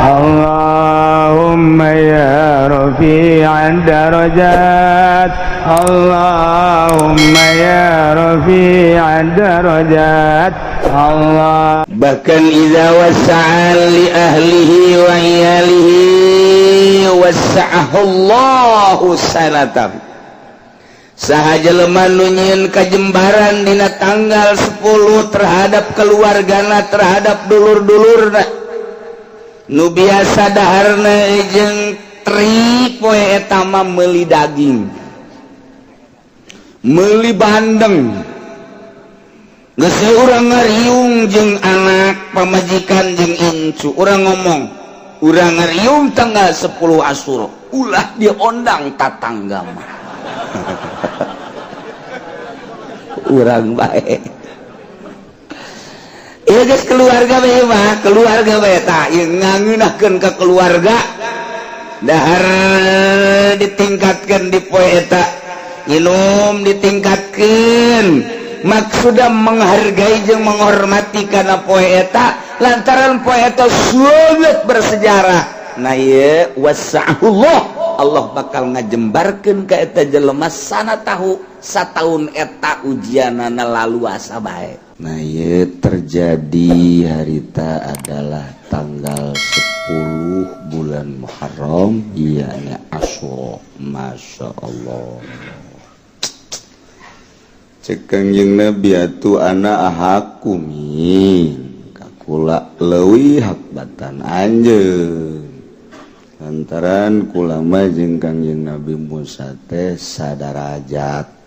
اللهم يا رفيع الدرجات اللهم يا رفيع الدرجات الله. Bahkan idza wasa'al li ahlihi wa iyalihi wasa'ahullahu sanatan. Sahaja lemah nunyin kajembaran dina tanggal 10 terhadap keluargana, terhadap dulur-dulurna nu biasa daharna jeung tri poe eta mah meuli daging, meuli bandeng, geus urang ngariung jeung anak pamajikan jeung incu. Urang ngomong urang ngariung tanggal 10 Asyura ulah diondang tatangga mah. Urang bae ieu geus keluarga bae mah, keluarga bae tah ieu ngangeunahkeun ka keluarga dahar ditingkatkeun di poe eta, minum ditingkatkeun, maksudna menghargai jeung menghormati kana poe eta lantaran poe eta sangat bersejarah. Nah ieu wasa'ahullah, Allah bakal ngajembarkeun ka eta jelema sana tahu sataun eta ujianana lalu asa bae. Nah ieu terjadi harita adalah tanggal 10 bulan Muharram ianya Asyura. Masya Allah. Cek Kangjeng Nabi atuh ana ahakumi kakula leuwih hakbatan anjeun. Lantaran kulama jeung Kangjeng Nabi Musa teh sadarajat.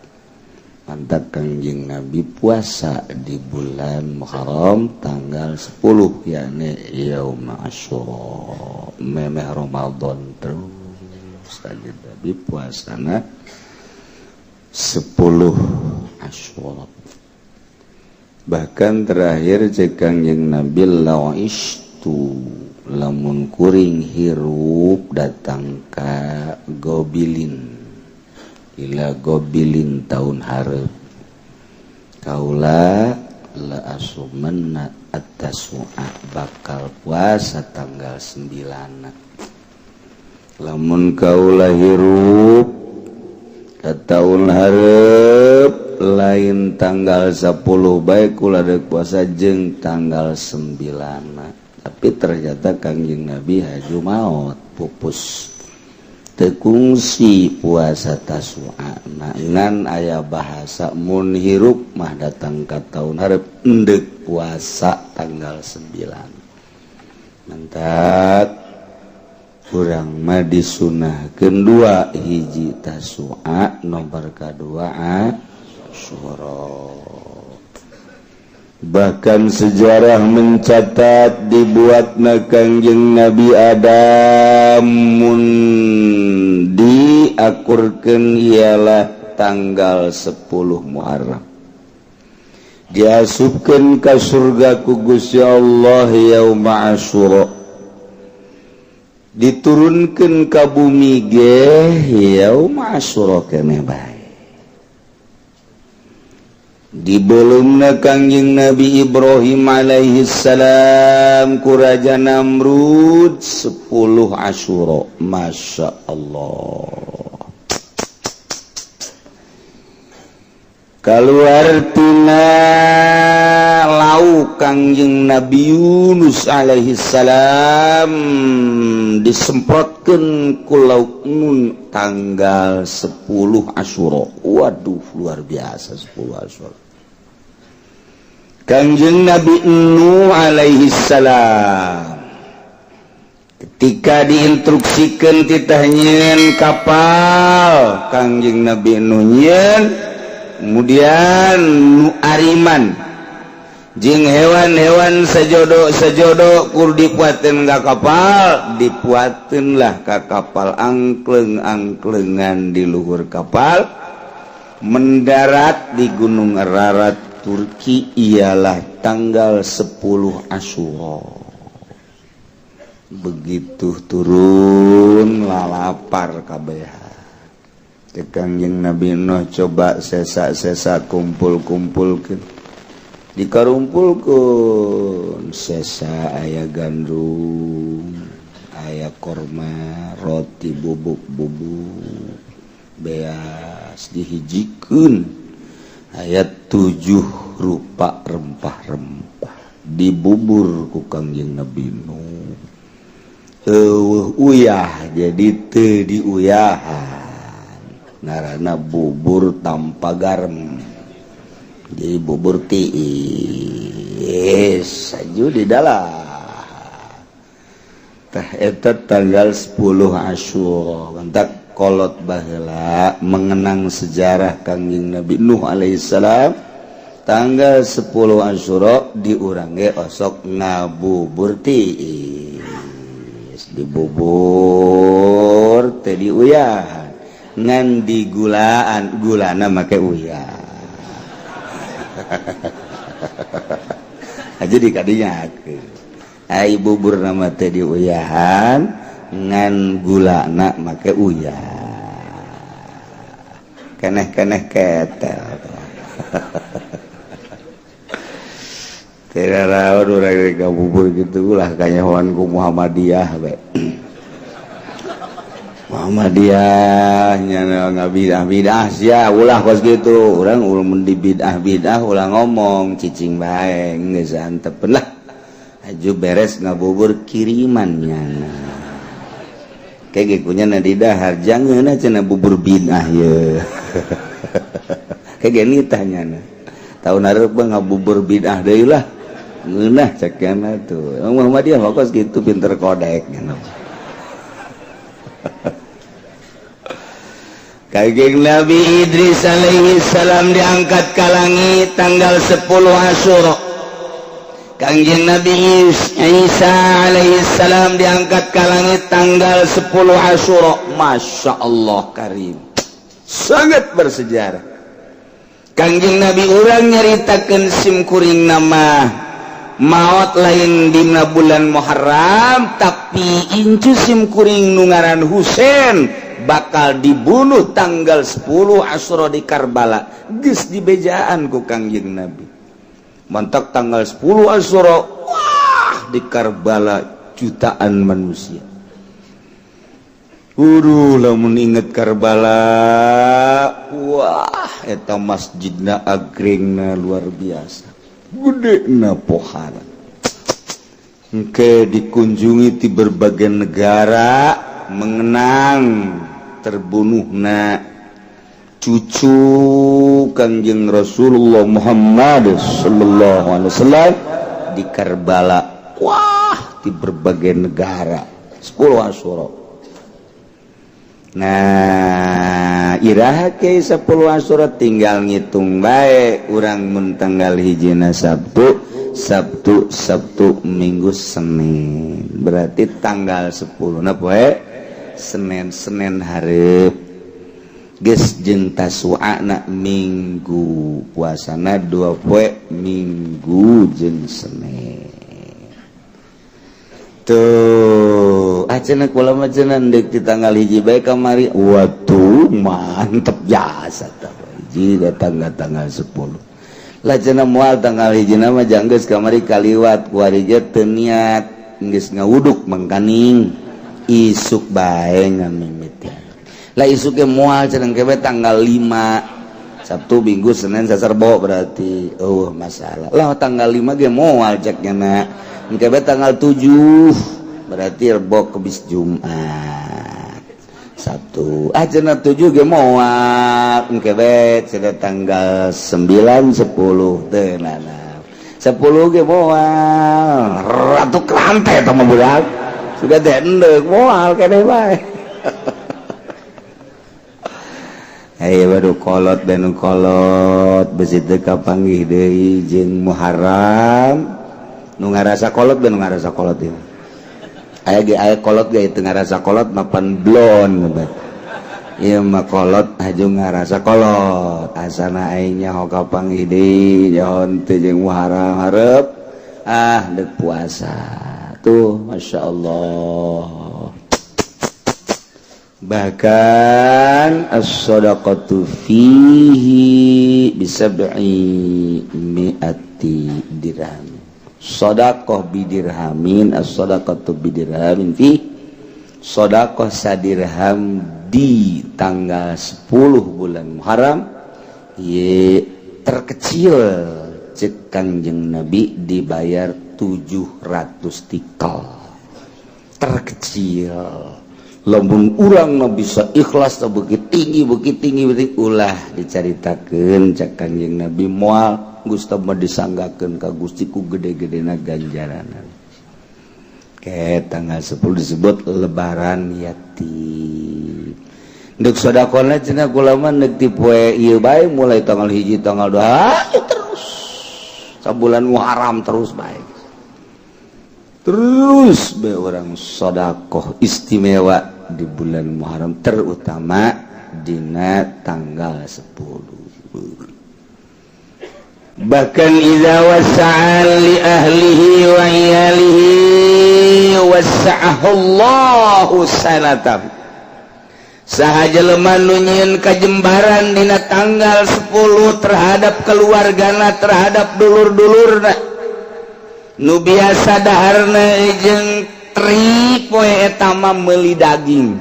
Mantap Kangjeng Nabi puasa di bulan Muharram tanggal 10 yakni Yaum Asyura, memeh Ramadan terus saja Nabi puasana 10 Asyura. Bahkan terakhir cek Kangjeng Nabi lawistu lamun kuring hirup datang ka gobilin ila gobilin tahun hareup kaula la asumanna at-tasua bakal puasa tanggal 9. Lamun kaula hirup ka tahun hareup lain tanggal 10 bae kula deuk puasa jeung tanggal 9. Tapi ternyata Kangjeng Nabi haju maot pupus tekungsi puasa tasua. Ngan aya bahasa mun hirup mah datang ka taun hareup endek puasa tanggal 9. Mantap urang mah disunahkeun 2 hiji tasua nomor kadua Asyura. Bahkan sejarah mencatat dibuatna Kangjeng Nabi Adam mun diakurkeun ialah tanggal 10 Muharram. Diasupkeun ka surga ku Gusti Allah yaum Asyura. Diturunkeun ka bumi ge yaum Asyura keneh bae. Dibelumna Kangjeng Nabi Ibrahim alaihi salam ku Raja Namrud 10 Asyura. Masya Allah. Kaluar tina lau Kangjeng Nabi Yunus alaihi salam disemprotkeun ku lauk Nun tanggal 10 Asyura. Waduh luar biasa 10 Asyura. Kangjeng Nabi Nuh alaihi salam ketika diinstruksikan titah nyeun kapal Kangjeng Nabi Nuh nyeun, kemudian nu ariman jeung hewan-hewan sajodo kur dipuateun ka kapal, dipuateunlah ka kapal angkleng-angklengan di luhur kapal mendarat di Gunung Ararat Turki ialah tanggal 10 Asyura. Begitu turun lalapar kabeh. Kangjeng Nabi Nuh coba sesa-sesa kumpul-kumpulkeun. Dikarumpulkeun sesa aya gandum, korma roti bubuk-bubuk beas dihijikeun ayat 7 rupa rempah-rempah dibubur ku Kangjeng Nabi Nuh uyah jadi teu diuyahan ngaranna bubur tanpa garam jadi bubur tiis saju di dalam tah eta tanggal 10 Asyura mantak kolot baheula mengenang sejarah Kangjeng Nabi Nuh alaihissalam tanggal 10 Asyura diurang ge osok ngabubur tiis dibubur teh diuyahan ngan digulaan gulana make uyah aja dikadinya ai bubur nama teh diuyahan ngan gulana make uyah keneh-keneh ketel tidak rawan urang rek bubur gitu ulah kanyahoan ku Muhammadiyah we Muhammadiyah nya ngabidah-bidah sia ulah kos gitu urang mun di bidah-bidah ulah ngomong cicing bae geus antepeun lah aju beres ngabubur kiriman nyana kege kunyana di dahar jangeuna cenah bubur bidah ye kege nitah nyana tahun hareup ngabubur bidah deui lah ngeunah cek kana tuh Muhammadiyah kos gitu pinter kodek nyana Kangjeng Nabi Idris alaihi salam diangkat ka langit tanggal 10 Asyura. Kangjeng Nabi Isa alaihi salam diangkat ka langit tanggal 10 Asyura. Masya Allah karim. Sangat bersejarah. Kangjeng Nabi urang nyaritakeun simkuring nama maot lain dina bulan Muharram tapi incu simkuring nu ngaran Husein bakal dibunuh tanggal 10 Asyura di Karbala geus dibejaan ku Kangjeng Nabi mantak tanggal 10 Asyura wah di Karbala jutaan manusia lamun inget Karbala wah eta masjidna agrengna luar biasa gedena pohara engke dikunjungi di berbagai negara mengenang terbunuhna cucu Kangjeng Rasulullah Muhammad sallallahu alaihi wasallam di Karbala wah di berbagai negara 10 Asyura nah iraha ke 10 Asyura tinggal ngitung bae urang mun tanggal hijina Sabtu Minggu Senin berarti tanggal 10 na poe Senin hareup geus jeung tasuana Minggu puasana 2 poe Minggu jeung Senin tuh cenah kula mah cenah deuk di tanggal hiji bae kamari waduh mantep jasa tah hiji datang tanggal 10 lah cenah moal tanggal hiji na mah janggeus kamari kaliwat ku ari teu niat geus ngawuduk mangkaning isuk bae ngamimiti lah isuk ge moal cenah kebe tanggal 5 Sabtu Minggu Senin Sasarbo berarti masalah lah tanggal 5 ge moal ceknya na kebe tanggal 7 berarti Rebo Kemis Jumat Sabtu cenah 7 ge moal kebe cenah tanggal 9 10 teu nana 10 ge moal ratu krante eta mah budak sudah dendek moal kene bae aya baru kolot dan kolot besi teu kapanggih deui jeung Muharram nu ngarasa kolot dan nu ngarasa kolot ieu aya kolot ge teu ngarasa kolot mapan blon ieu mah kolot aju ngarasa kolot asana aing nyaho kapanggih deui nyaho teu jeung Muharram hareup deuk puasa tuh Masya Allah bahkan as-sadaqatu fihi bisab'i mi'ati dirham sadaqah bidirhamin as-sadaqatu bidirhamin fi sedekah sadirham di tanggal 10 bulan Muharram ye terkecil cek Kangjeng Nabi dibayar 700 tikal terkecil. Lamun urang na bisa ikhlas beuki tinggi ulah dicaritakeun cek Kangjeng Nabi moal Gusti mah disanggakeun ka Gusti ku gede-gedena ganjaranna. Ke tanggal 10 disebut lebaran yatim. Dek sedekahna cenah kula mah neuk ti poe ieu bae mulai tanggal 1 tanggal 2 terus. Sabulan Muharram terus bae. Terus be orang sedekah istimewa di bulan Muharram terutama dina tanggal 10. Bahkan idza wasa'a li ahlihi wa iyalihi wasa'ahu Allahu sanatan. Saha jelema nu nyieun kajembaran dina tanggal 10 terhadap keluargana terhadap dulur-dulurna nu biasa daharna jeung tri poe eta mah meuli daging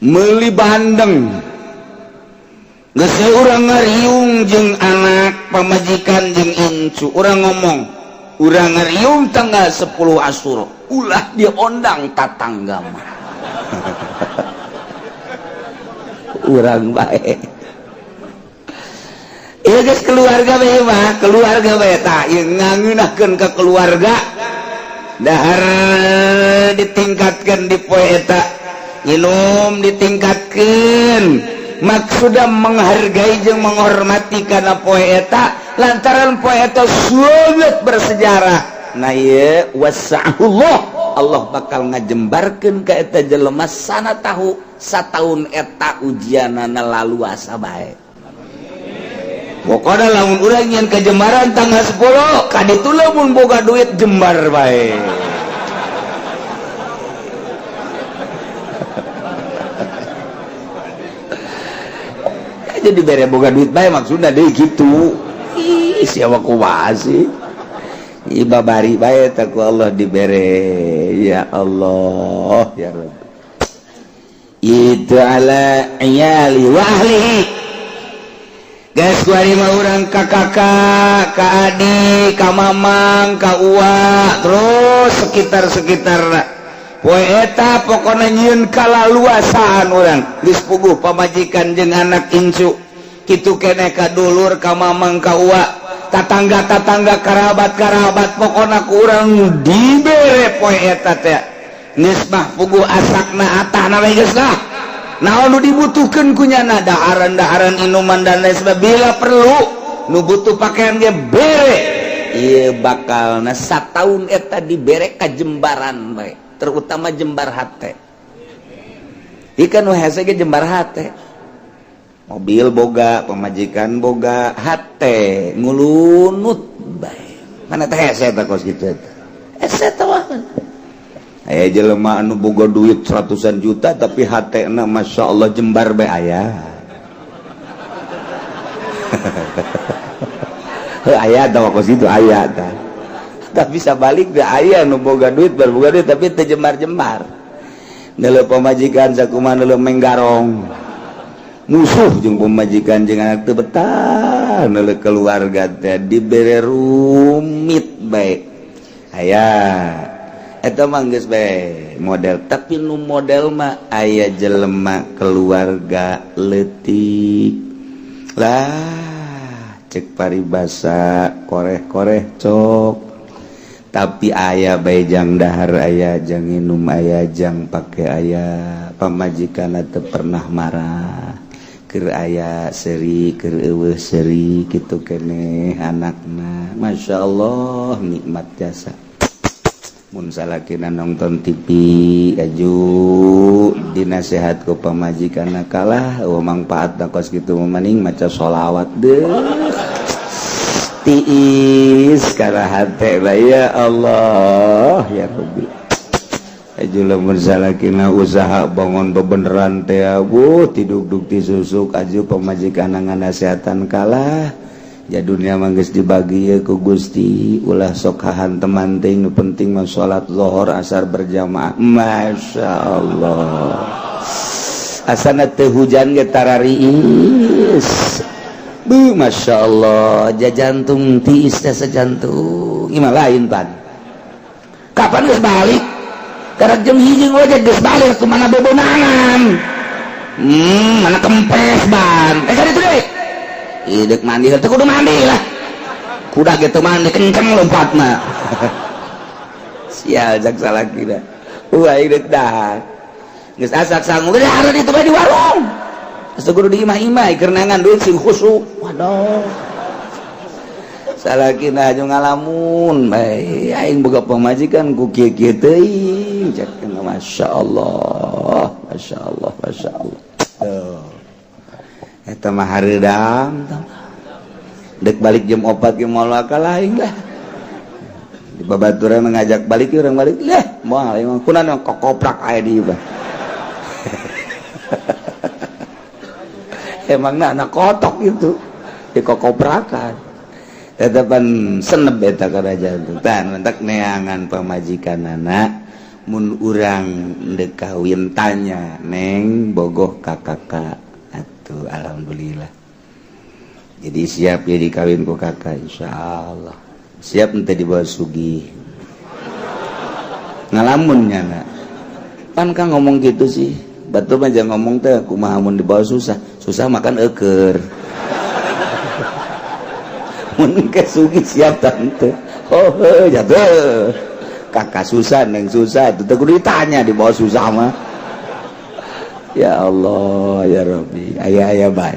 meuli bandeng geus urang ngariung jeung anak pamajikan jeung incu urang ngomong urang ngariung tanggal 10 Asyura ulah diondang tatangga mah urang bae ieu geus keluarga bae mah keluarga bae tah ieu ngangeunahkeun ka keluarga dahar ditingkatkeun di poe eta nginum ditingkatkeun maksudna menghargai jeung menghormati kana poe eta lantaran poe eta sangat bersejarah. Nah ieu wasa'ullah Allah bakal ngajembarkeun ka eta jelema sana tahu sataun eta ujianana laluasa bae. Pokoknya lamun urang nyen kajembaran tanggal 10 kaditu lamun boga duit jembar bae. Jadi bere boga duit bae maksudna deui kitu. Ih siapa kumaha sih? Ibabari bae teh ku Allah dibere. Ya Allah ya Rabb. Itu ala iyali wa ahlihi. Guys, kuari mah urang ka kakak, ka adik, ka mamang, ka uwa, terus sekitar-sekitarna. Poe eta pokona nyieun kalaluasaan urang. Geus puguh pamajikan jeung anak incu. Kitu keneh ka dulur, ka mamang, ka uwa, tatangga-tatangga, karabat-karabat pokona ku urang dibere poe eta teh. Geus mah puguh asakna atahna we geus lah. Naon nu dibutuhkeun kunyana daharan-daharan inuman dan lain sebagainya bila perlu nu butuh pakaian ge bere ieu bakalna sataun eta dibere ka jembaran bae terutama jembar hate ikan nu hese ge jembar hate mobil boga pamajikan boga hate ngulunut bae mana teh hese eta kos kitu eta hese teh aya jelema anu boga duit ratusan juta tapi hatena Masya Allah jembar bae aya. Aya tah kos itu aya tah. Tapi sabalik ge aya anu boga duit barboga duit tapi teu jembar-jembar. Neuleuh pamajikan sakumaha neuleuh menggarong. Musuh jeung pamajikan jeung anak teu betah neuleuh keluarga teh dibere rumit bae. Aya eta mah geus bae model tapi nu model mah aya jelema keluarga leutik lah cek paribasa koreh-koreh cok tapi aya bae jang dahar aya jang minum aya jang pake aya pamajikanna teu pernah marah keur aya seri keur eueuh seri kitu keneh anakna Masya Allah nikmat jasa. Mun salakina nonton TV aju dinasehat ku pamajikanna kalah mangpaatna kos kitu maning maca sholawat deh tiis kana hate lah ya Allah ya Rabbi aju lamun salakina usaha bangun bebeneran teh abu tiduk-duk disusuk aju pamajikanna nganasehatan kalah ya dunia manggeus dibagi ku Gusti ulah sok hahanteman teh nu penting mah salat zuhur asar berjamaah masyaallah asana teu hujan ge tarariis bu masyaallah jajantung tiis teh sajantung ieu mah lain pan kapan geus balik karek jam 1 we geus balik kumaha bebonangan mana kempes ban kali itu deh idek mandi teh kudu mandi lah kuda gitu mandi kenceng lompatna sial jak salah kira idek dah geus asak sangu geus hareup itu di warung geus kudu diimah-imah kerenangan duit sing khusuk waduh salah kira aju ngalamun bae aing boga pamajikan ku kieu-kieu teuing cek masyaallah masyaallah masyaallah eta mah hareudang dek balik jam 4 ge moal kalah aing lah di babaturan ngajak balik urang balik moal aing kunaon kokoprak aya di ieu emangna anak kotok itu di kokoprakan tetapan senep eta karajaan teh tah mentak neangan pamajikanana mun urang dek kawin tanya neng bogoh ka kakak atuh alhamdulillah jadi siap ya dikawin ku kakak insyaallah siap ente dibawa sugih ngalamunnya na pan kang ngomong gitu sih batur mah jangan ngomong teh kumaha mun dibawa susah makan eukeur mun ke sugih siap tante oh jatuh kakak susah neng susah itu kudu ditanya di bawah susah mah ya Allah ya Rabbi aya bae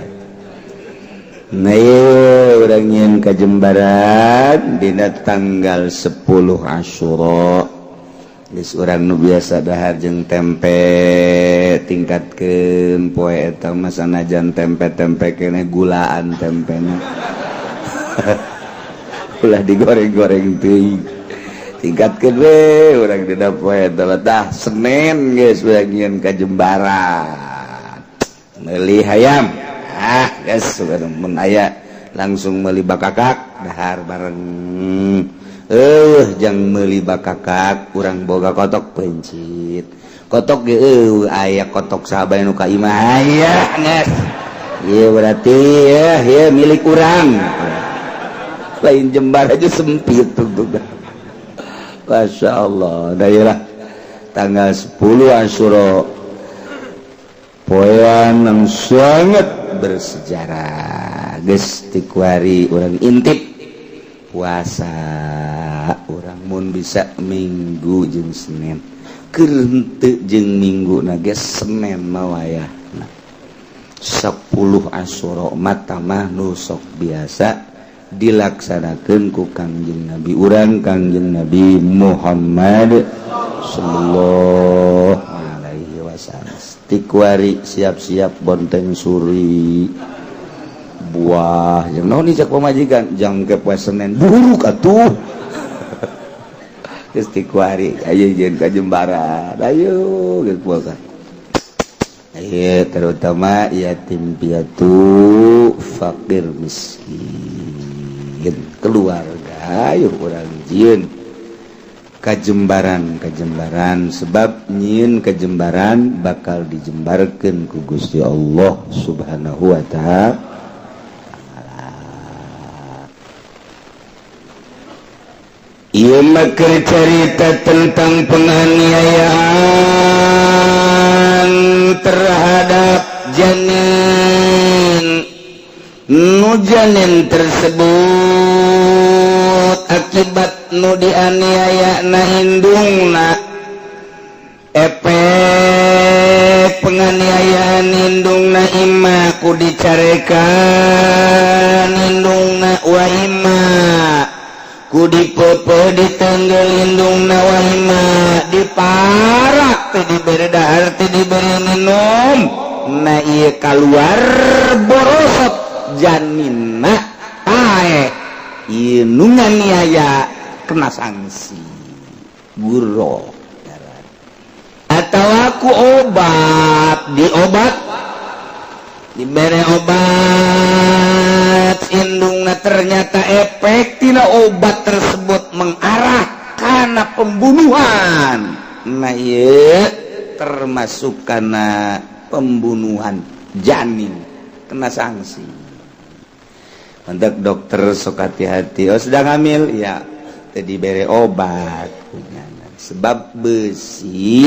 nah urang nyeun ka Jembaran dina tanggal 10 Asyura geus urang nu biasa dahar jeung tempe tingkatkeun poe eta mah sanajan tempe-tempe keneh gulaan tempena ulah digoreng-goreng teuing tingkatkeun we urang dina poe eta tah Senin geus urang nyieun ka Jembaran meuli hayam geus mun aya langsung meuli bakakak dahar bareng jang meuli bakakak urang boga kotok pencit kotok ge aya kotok sahabat nu ka imah aya geus ieu berarti ya milik urang lain Jembar aja sempit tuh Masya Allah daerah tanggal 10 Asyura poean yang sangat bersejarah geus ti kuari urang intip puasa urang mun bisa Minggu jeung Senin keur henteu jeung Minggu na geus Senin mah wayahna 10 Asyura mata mah nu sok biasa dilaksanakan ku Kangjeng Nabi urang Kangjeng Nabi Muhammad sallallahu alaihi wasallam tikuari siap-siap bonteng suri buah jeung naon cak pamajikan jangke poe Senin buruk atuh geus tikuari aya jeung ka Jembaran ayo geus puasa terutama yatim piatu fakir miskin keluarga yuk urang jieun ka Jembaran sebab nyieun ka Jembaran bakal dijembarkeun ku Gusti Allah Subhanahu wa ta'ala. Ieu mah cerita tentang penganiayaan terhadap janin nu janin tersebut akibat nu dianiaya na indungna efek penganiayaan indungna imah ku dicarekan indungna wa imah ku dipepe ditenggel indungna wa imah diparak teh diberi dahar teh diberi minum na ieu kaluar borosot janinna ieu nu nganiaya kena sanksi guro atawa ku obat diberi obat indungna ternyata taubat tersebut mengarah karena pembunuhan. Nah ieu termasuk karena pembunuhan janin kena sanksi. Mendak dokter sok hati-hati. Oh sedang hamil ya tadi bere obat sebab besi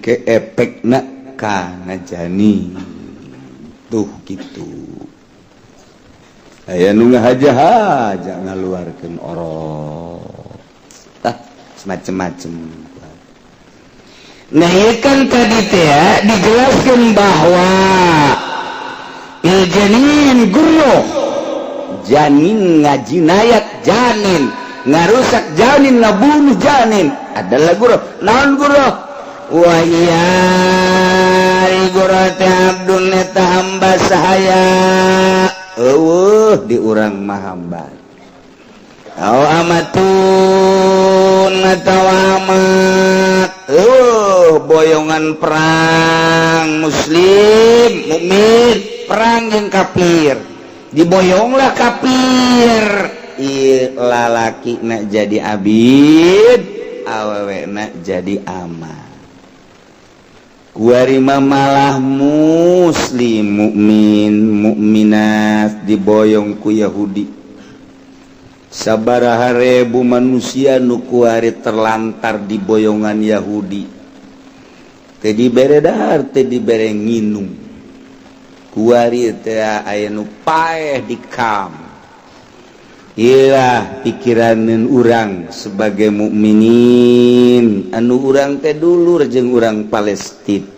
ke efekna kana janin tuh gitu. Aya nu ngahaja-haja ngaluarkeun orok. Semacam-macam. Nah, kan tadi teh dijelaskan bahwa janin guruh, janin ngajinayat janin, ngarusak janin, ngabunuh janin adalah guruh. Naon guruh? Wa iya guruh teh abdun eta hamba sahaya. Di urang mah hamba. Au amatun atau amat. Boyongan perang muslim mukmin perang jeung kafir diboyonglah kafir lalaki nak jadi abid awewe nak jadi ama kuarima malah muslim mukmin mukminat diboyong ku Yahudi sabaraha ribu manusia nu kuari terlantar di boyongan Yahudi teu dibere dahar teu dibere nginum kuari teh aya nu paeh di kam ilah pikiraneun urang sebagai mukminin anu urang teh dulur jeung urang Palestina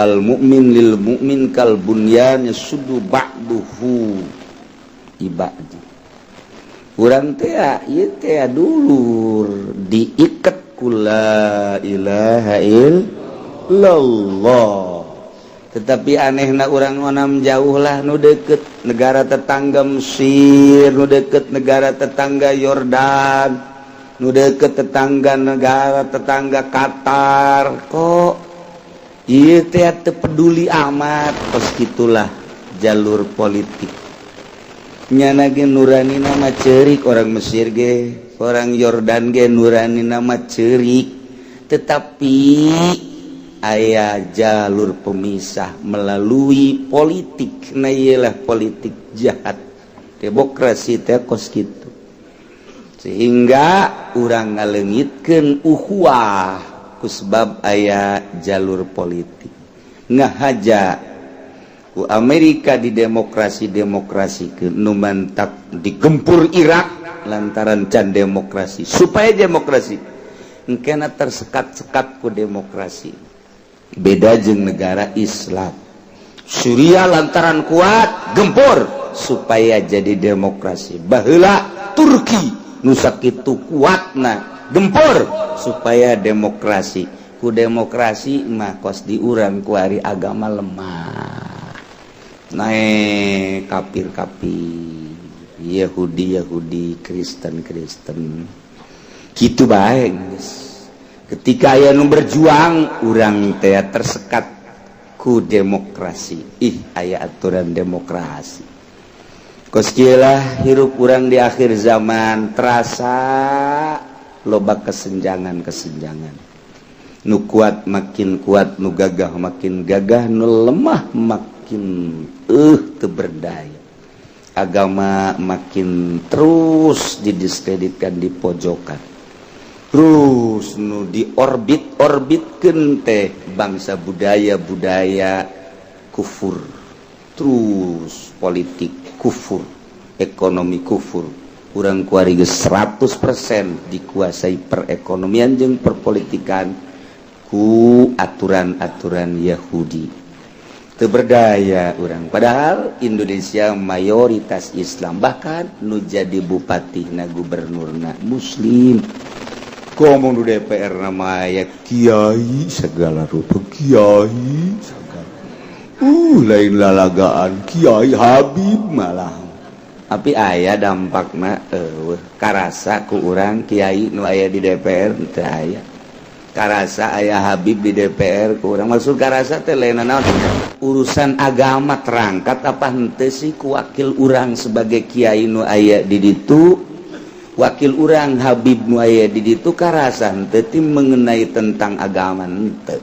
al mukmin lil mukmin kal bunyan yasuddu ba'duhu ibadi urang teh ieu teh dulur diiket ku la ilaha illallah tetapi anehna urang ngonam jauh lah nu deket negara tetangga Mesir nu deket negara tetangga Yordan nu deket negara tetangga Qatar kok ieu teh teu peduli amat kos kitulah jalur politik nyana ge nurani nama ceurik orang Mesir ge orang Yordan ge nurani nama ceurik tetapi aya jalur pemisah melalui politik na iyalah politik jahat demokrasi teh kos kitu sehingga urang ngaleungitkeun ukhuwah ku sebab aya jalur politik ngahaja ku Amerika di demokrasi ke nu mantap digempur Irak lantaran can demokrasi supaya demokrasi engkena tersekat-sekat ku demokrasi beda jeung negara Islam Suriah lantaran kuat gempur supaya jadi demokrasi baheula Turki nu sakitu kuatna gempur supaya demokrasi ku demokrasi mah kos diurang ku ari agama lemah naik kafir-kafir Yahudi Kristen kitu bae geus ketika aya nu berjuang urang teh tersekat ku demokrasi aya aturan demokrasi kos kieu lah hirup urang di akhir zaman terasa loba kesenjangan nu kuat makin kuat nu gagah makin gagah nu lemah makin teu berdaya agama makin terus didiskreditkan di pojokan terus nu diorbitkeun teh bangsa budaya kufur terus politik kufur ekonomi kufur urang kuari geus 100% dikuasai perekonomian jeung perpolitikan ku aturan-aturan Yahudi teu berdaya urang padahal Indonesia mayoritas Islam bahkan nu jadi bupati na gubernurna muslim komo nu DPR nama aya kiai segala rupa kiai segala lain lalagaan kiai Habib malah tapi aya dampakna karasa ku urang kiai nu aya di DPR teu aya karasa aya Habib di DPR ku urang maksud karasa teh lain naon urusan agama terangkat apa henteu sih ku wakil urang sebagai kiai nu aya di ditu wakil urang Habib nu aya di ditu karasan teu mengenai tentang agama henteu.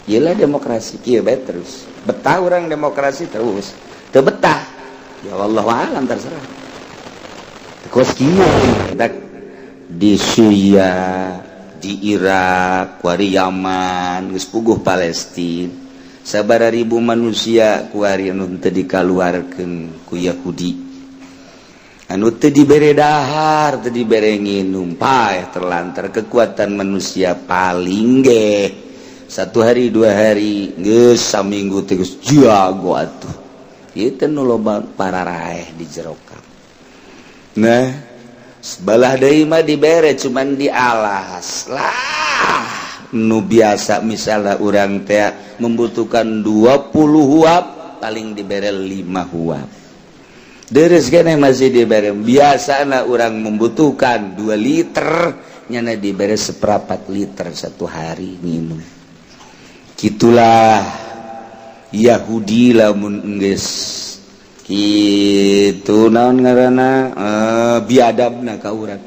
Iyalah demokrasi kieu bae terus. Betah urang demokrasi terus. Teu betah. Ya wallahu a'lam terserah. Kos kieu di Syria, di Irak, kuari Yaman, geus puguh Palestina. Sabaraha ribu manusia kuari anu teu dikaluarkeun ku Yahudi. Anu teu dibere dahar, teu dibere nginum, paeh terlantar kekuatan manusia paling ge 1 hari 2 hari geus saminggu teh geus jago atuh. Ieu teh nu loba pararaeh di jero kam. Nah, sebelah deui mah dibere cuman dialas lah. Nu biasa misalnya urang teh membutuhkan 20 huap paling dibere 5 huap. Deres kene masih dibere biasana orang membutuhkan 2 liter nyana dibere 1/4 liter 1 hari minum. Kitulah Yahudi lamun geus kitu naon ngaranna biadabna ka urang.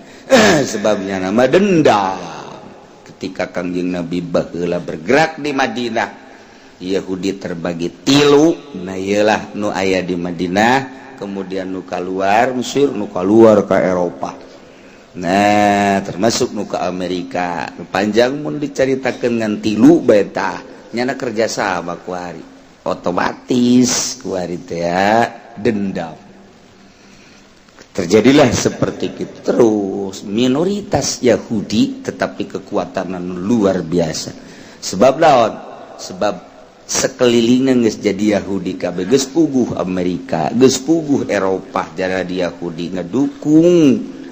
Sebabnya nama dendam. Ketika Kangjeng Nabi baheula bergerak di Madinah, Yahudi terbagi 3, nah iyalah nu aya di Madinah, kemudian nu keluar Mesir, nu keluar ke Eropa. Nah, termasuk nu ke Amerika. Nu panjang mun dicaritakeun ngan 3 bae tah, nyana kerjasama kuari. Otomatis kuari teh dendam. Terjadilah seperti itu terus. Minoritas Yahudi tetapi kekuatan luar biasa. Sebab lawan, sebab sekelilingnya geus jadi Yahudi kabeh, geus puguh Amerika, geus puguh Eropa jadi Yahudi ngedukung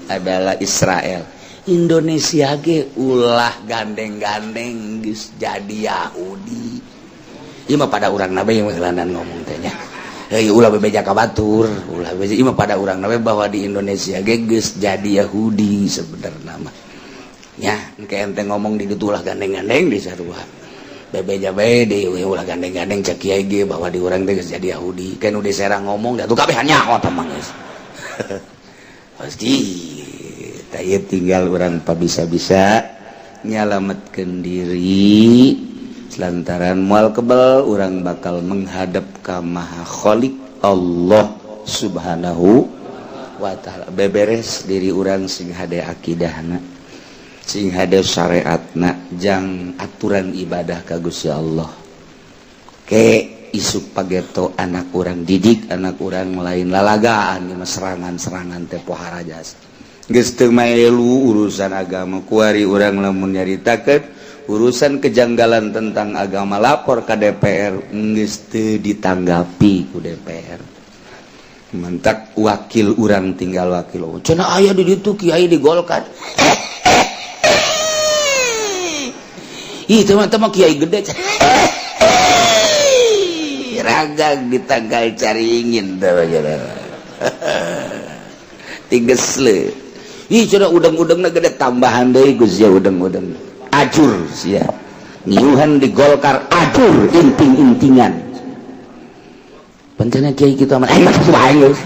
adalah Israel. Indonesia ge ulah gandeng-gandeng geus jadi Yahudi. Ieu mah pada urang nabe yang ngelanan ngomong teh nya. Ulah bebeja ka batur, ulah bebeja ieu mah pada urang nabe bahwa di Indonesia ge geus jadi Yahudi sebenarnya mah. Nya, engke ente ngomong di ditu ulah gandeng-gandeng di sarua. Bebeja bae deui ulah gandeng-gandeng cek kiai ge bahwa di urang teh geus jadi Yahudi. Kan udah serang ngomong da tuh kabeh nyaho teh mah geus. Pasti tah tinggal urang pabisa-bisa nyalametkeun diri lantaran moal kebal urang bakal menghadap ka Maha Khaliq Allah Subhanahu wa taala. Beberes diri urang sing hade akidahna, sing hade syariatna, jang aturan ibadah ka Gusti Allah. Ke isuk pageto anak urang didik, anak urang lain lalagaan ieu serangan-serangan teh pohara jasa. Geus teu maelu urusan agama kuari urang lamun nyaritakeun urusan kejanggalan tentang agama lapor ke DPR geus teu ditanggapi ku DPR. Mentak wakil urang tinggal wakil. Cenah aya di ditu kiai di Golkar. Ih, teman-teman kiai gede. Ragag di tanggal caringin teh. Tigesle. Ih, cenah udang-udangna gede tambahan deui Gus ya udang-udang. Ajur sia. Niuhan di Golkar ajur inting-intingan. Pancena kiai kita mah masih bae geus.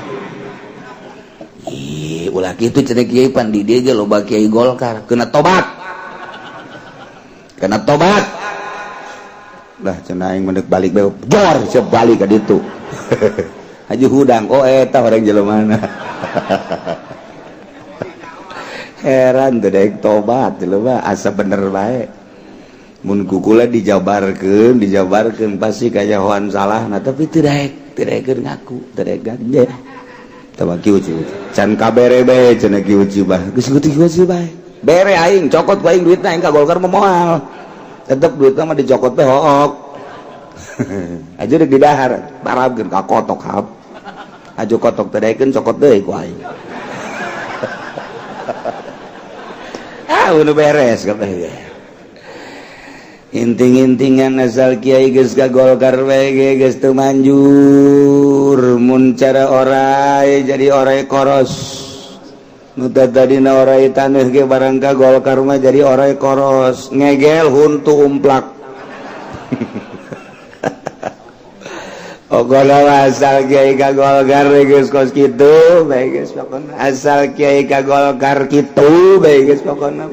Ih, ulah kitu cenah kiai pan di dieu ge loba kiai Golkar, kena tobat. Kena tobat. Lah cenah aing mendek balik bae, jor siap balik ka ditu. Haji hudang, oh eta orang jeleumana. Heran teh daek tobat jelema asa bener bae. Mun kukula dijabarkeun pasti kajahoan salahna tapi teu daekeun ngaku, teu daek ganje. Teu kieu can kabere bae cenah kieu bah. Geus kieu bae. Bere aing cokot ku aing duitna aing ka Golkar moal. Tetep duitna mah dicokot teh hook. Aja deuk didahar, parabkeun ka kotok hap. Aja kotok teh daekeun cokot deui ku aing. Udah beres kabeh. Inting-intingan asal kiai geus ka Golkar we geus teu manjur. Mun cara orai jadi orai koros. Nu tadina orai taneuh ge barang ka Golkar mah jadi orai koros, ngegel huntu umplak. asal Kiai ka Golkar geus kos kitu bae geus pokona asal Kiai ka Golkar kitu bae geus pokona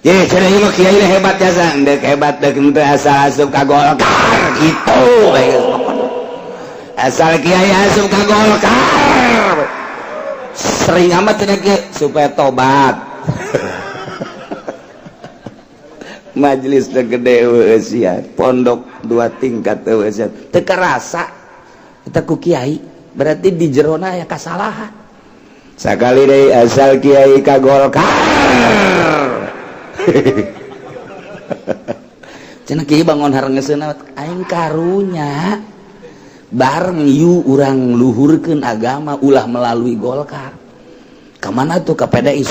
ye cenah ieu Kiai hebat jasa endek hebat deuk teu asal asup ka Golkar kitu bae geus pokona asal Kiai asup ka Golkar sering amat cenah kieu supaya tobat majelis gede eueuh pondok 2 tingkat eueuh teu karasa eta ku kiai berarti di jerona aya kasalahan sakali deui asal Kiai ka Golkar cenah kiai bangun harengeusna aing karunya bareng yu urang luhurkeun agama ulah melalui Golkar kamana tuh ka PDI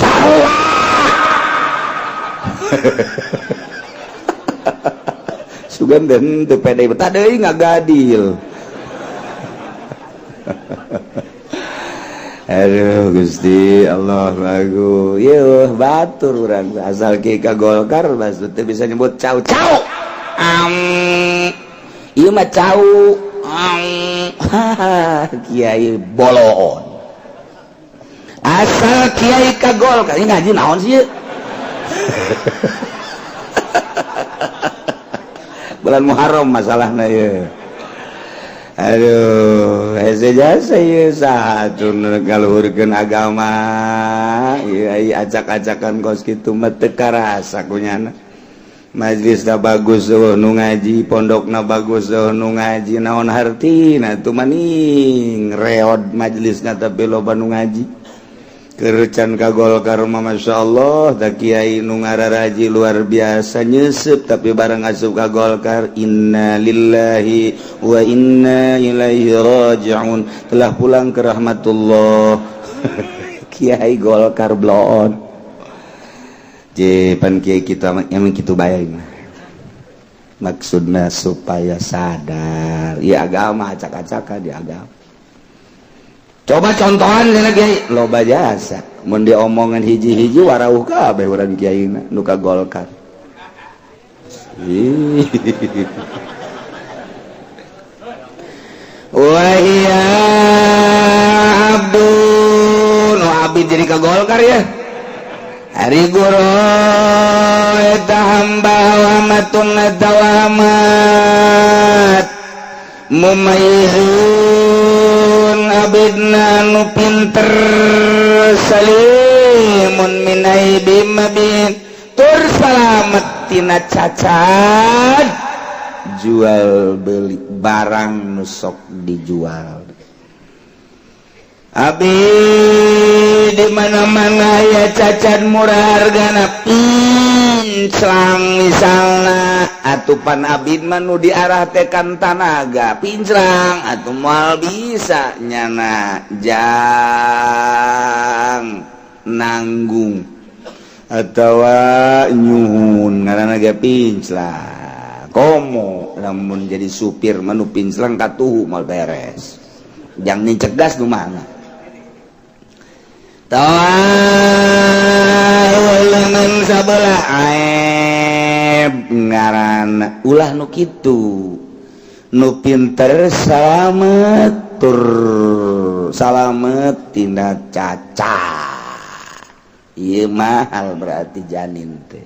sugan dan teu PDI tah deui ngagadil aduh Gusti Allah lagu yeuh batur urang asal Kiai ka Golkar maksud teu bisa nyebut cau-cau ieu mah cau Kiai boloon asal Kiai ka Golkar ini ngaji naon sih bulan Muharram masalahna ya aduh hese jasa ya satu ngaluhurkeun agama ya acak-acakan kos kitu mah teu karasa kunyana majlisna bagus nu ngaji pondokna bagus nu ngaji naon hartina tu maning reod majlisna tapi loba nu ngaji kerecan ka Golkar mah masyaallah da kiai nu ngararaji luar biasa nyeusup tapi bareng asup ka Golkar inna lillahi wa inna ilaihi raji'un telah pulang ke rahmatullah kiai Golkar bloon je pan kiai kita emang kitu bae maksudna supaya sadar ya agama acak-acaka di agama coba contohan dina Kiai loba jasa mun diomongan hiji-hiji warauh kabeh urang kiaina nu ka Golkar wahia abdun abid jadi ka Golkar ya hari guru eta hamba wamatun tawamat mumayyizun abidna nu pinter salimun min aibim mabin tur salamet tina cacat jual beli barang nu sok dijual abdi di mana-mana ya cacat murah hargana pinclang misalna atupan abid manu diarah tekan tanaga pinclang atuh moal bisa nyana jang nanggung atawa nyuhun ngaranna ge pinclang komo lamun jadi supir manu pinclang katuhu mal beres jang nicegas nu mana tawalan sabelah aib ngaran ulah nu kitu nu pinter salamet tur salamet tina cacat ieu mahal berarti janin teh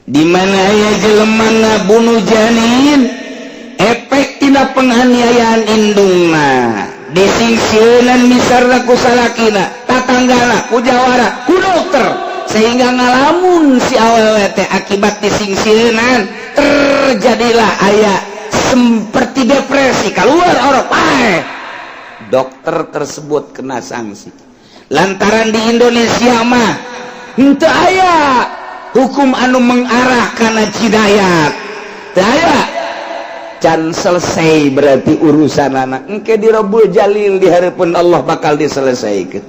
di mana aya jelema ngabunuh janin efek tina penganiayaan indungna disingsieunan misarna ku salakina tatanggana ku jawara ku dokter sehingga ngalamun si awewe teh akibat disingsieunan terjadilah aya seperti depresi keluar orok dokter tersebut kena sanksi lantaran di Indonesia mah henteu aya hukum anu mengarah kana hidayat teu aya can selesai berarti urusan anak engke di Rabbul Jalil di harapan Allah bakal diselesaikan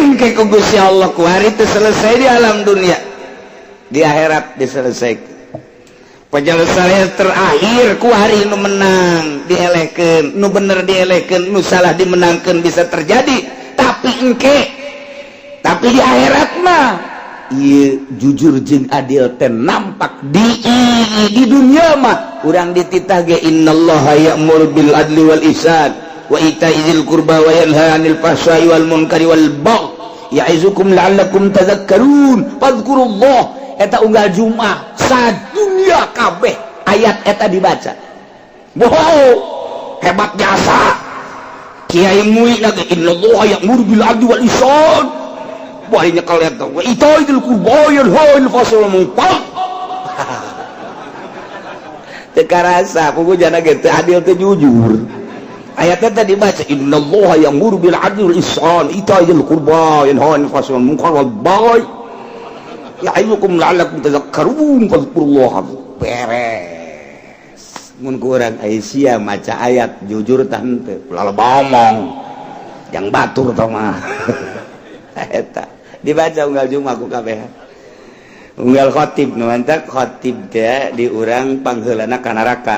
engke ku Gusti Allah ku hari itu selesai di alam dunia di akhirat diselesaikan penyelesaian terakhir ku hari nu menang dielehkeun nu bener dielehkeun nu salah dimenangkeun bisa terjadi tapi di akhirat mah jujur jeung adil teh nampak di dunia mah urang dititah ge innallaha ya'muru bil adli wal ihsan wa itaizil qurba wa yanha 'anil fahsya'i wal munkari wal baghi ya'izukum la'allakum tadhakkarun fadhkurullah eta unggal Jumat sadunya kabeh ayat eta dibaca wow hebat jasa kiai muih lagi innallaha ya'muru bil adli wal ihsan wahnya kalian tahu itaizil qurba yanha 'anil fahsya'i wal munkar teu karasa pokokna ge teu adil teu jujur ayatnya tadi baca innallaha ya'muru bil 'adli wal ihsan itaizil qurba yanha 'anil fahsya'i wal munkar wal baghi ya'izukum la'allakum tadhakkarun fadhkurullaha beres mun kurang Aisyah maca ayat jujur tah henteu lalaba omong yang batur tah mah eta dibaca unggal Jumat ku kabeh unggal khatib nu mantak khatib teh di urang pangheulana ka neraka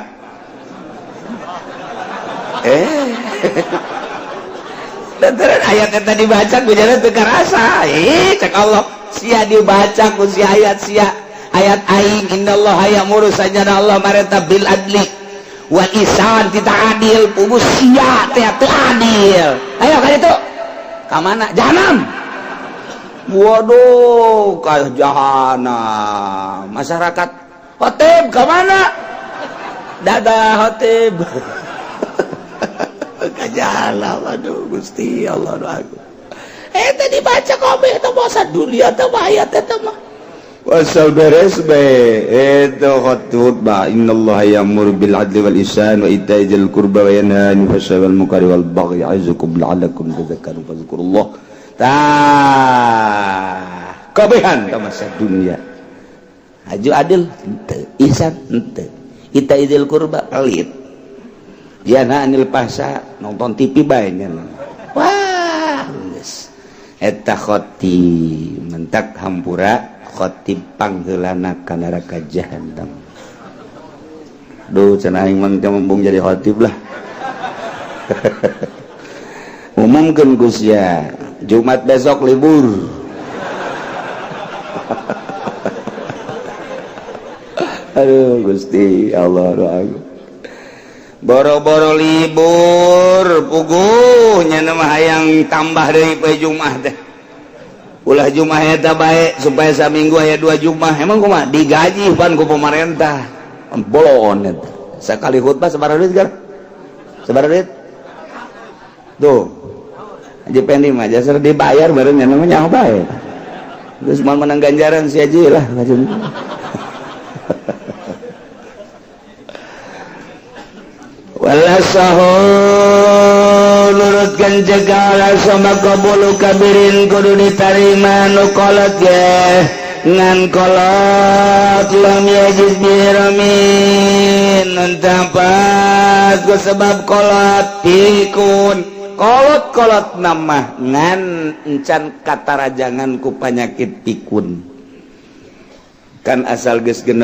lantaran ayat eta dibaca ku jalan teu karasa cek Allah sia dibaca ku si ayat sia ayat aing innallaha ya'muru sajana Allah mareta bil adli wal ihsan tita adil pugu sia teh teu adil ayo ka ditu ka mana jahanam waduh ka jahanam masyarakat khotib ka mana dadah khotib ka jahanam aduh Gusti Allah doaku eta dibaca kabeh eta bahasa dunia teh ayat eta mah wasal beres be eta khutbah innallaha ya'muru bil adli wal ihsan wa itaizil qurba wa yanha 'anil fahsya'i wal munkari wal baghi ya'izukum la'allakum tadhakkarun fadhkurullah kabehan ka masa dunia aju adil henteu ihsan henteu itaizil qurba pelit yanha 'anil fahsya nonton TV bae nya wah geus eta khatib mentak hampura khatib pangheulana ka neraka jahanam duh cenah aing mah mumpung jadi khatib lah umumkeun Gus ya Jumat besok libur aduh Gusti Allah doaku boro-boro libur puguhnya nama hayang tambah dari poe Jumat teh ulah Jumat eta bae supaya saminggu aya 2 Jumat emang kumaha digaji pan ku pemerintah bolon eta sakali khutbah sabaraha duit gar sabaraha duit tuh Haji Pendi mah jasar dibayar bareng nya namanya bae terus mau menang ganjaran si Haji lah wala sahul nurutkan jegala sama kabulu kabirin kudu ditarima nu kolot ge ngan kolot lam yajiz biramin nantapas ku sebab kolot pikun kolot nama ngan encan katarajangan ku penyakit pikun kan asal geus 65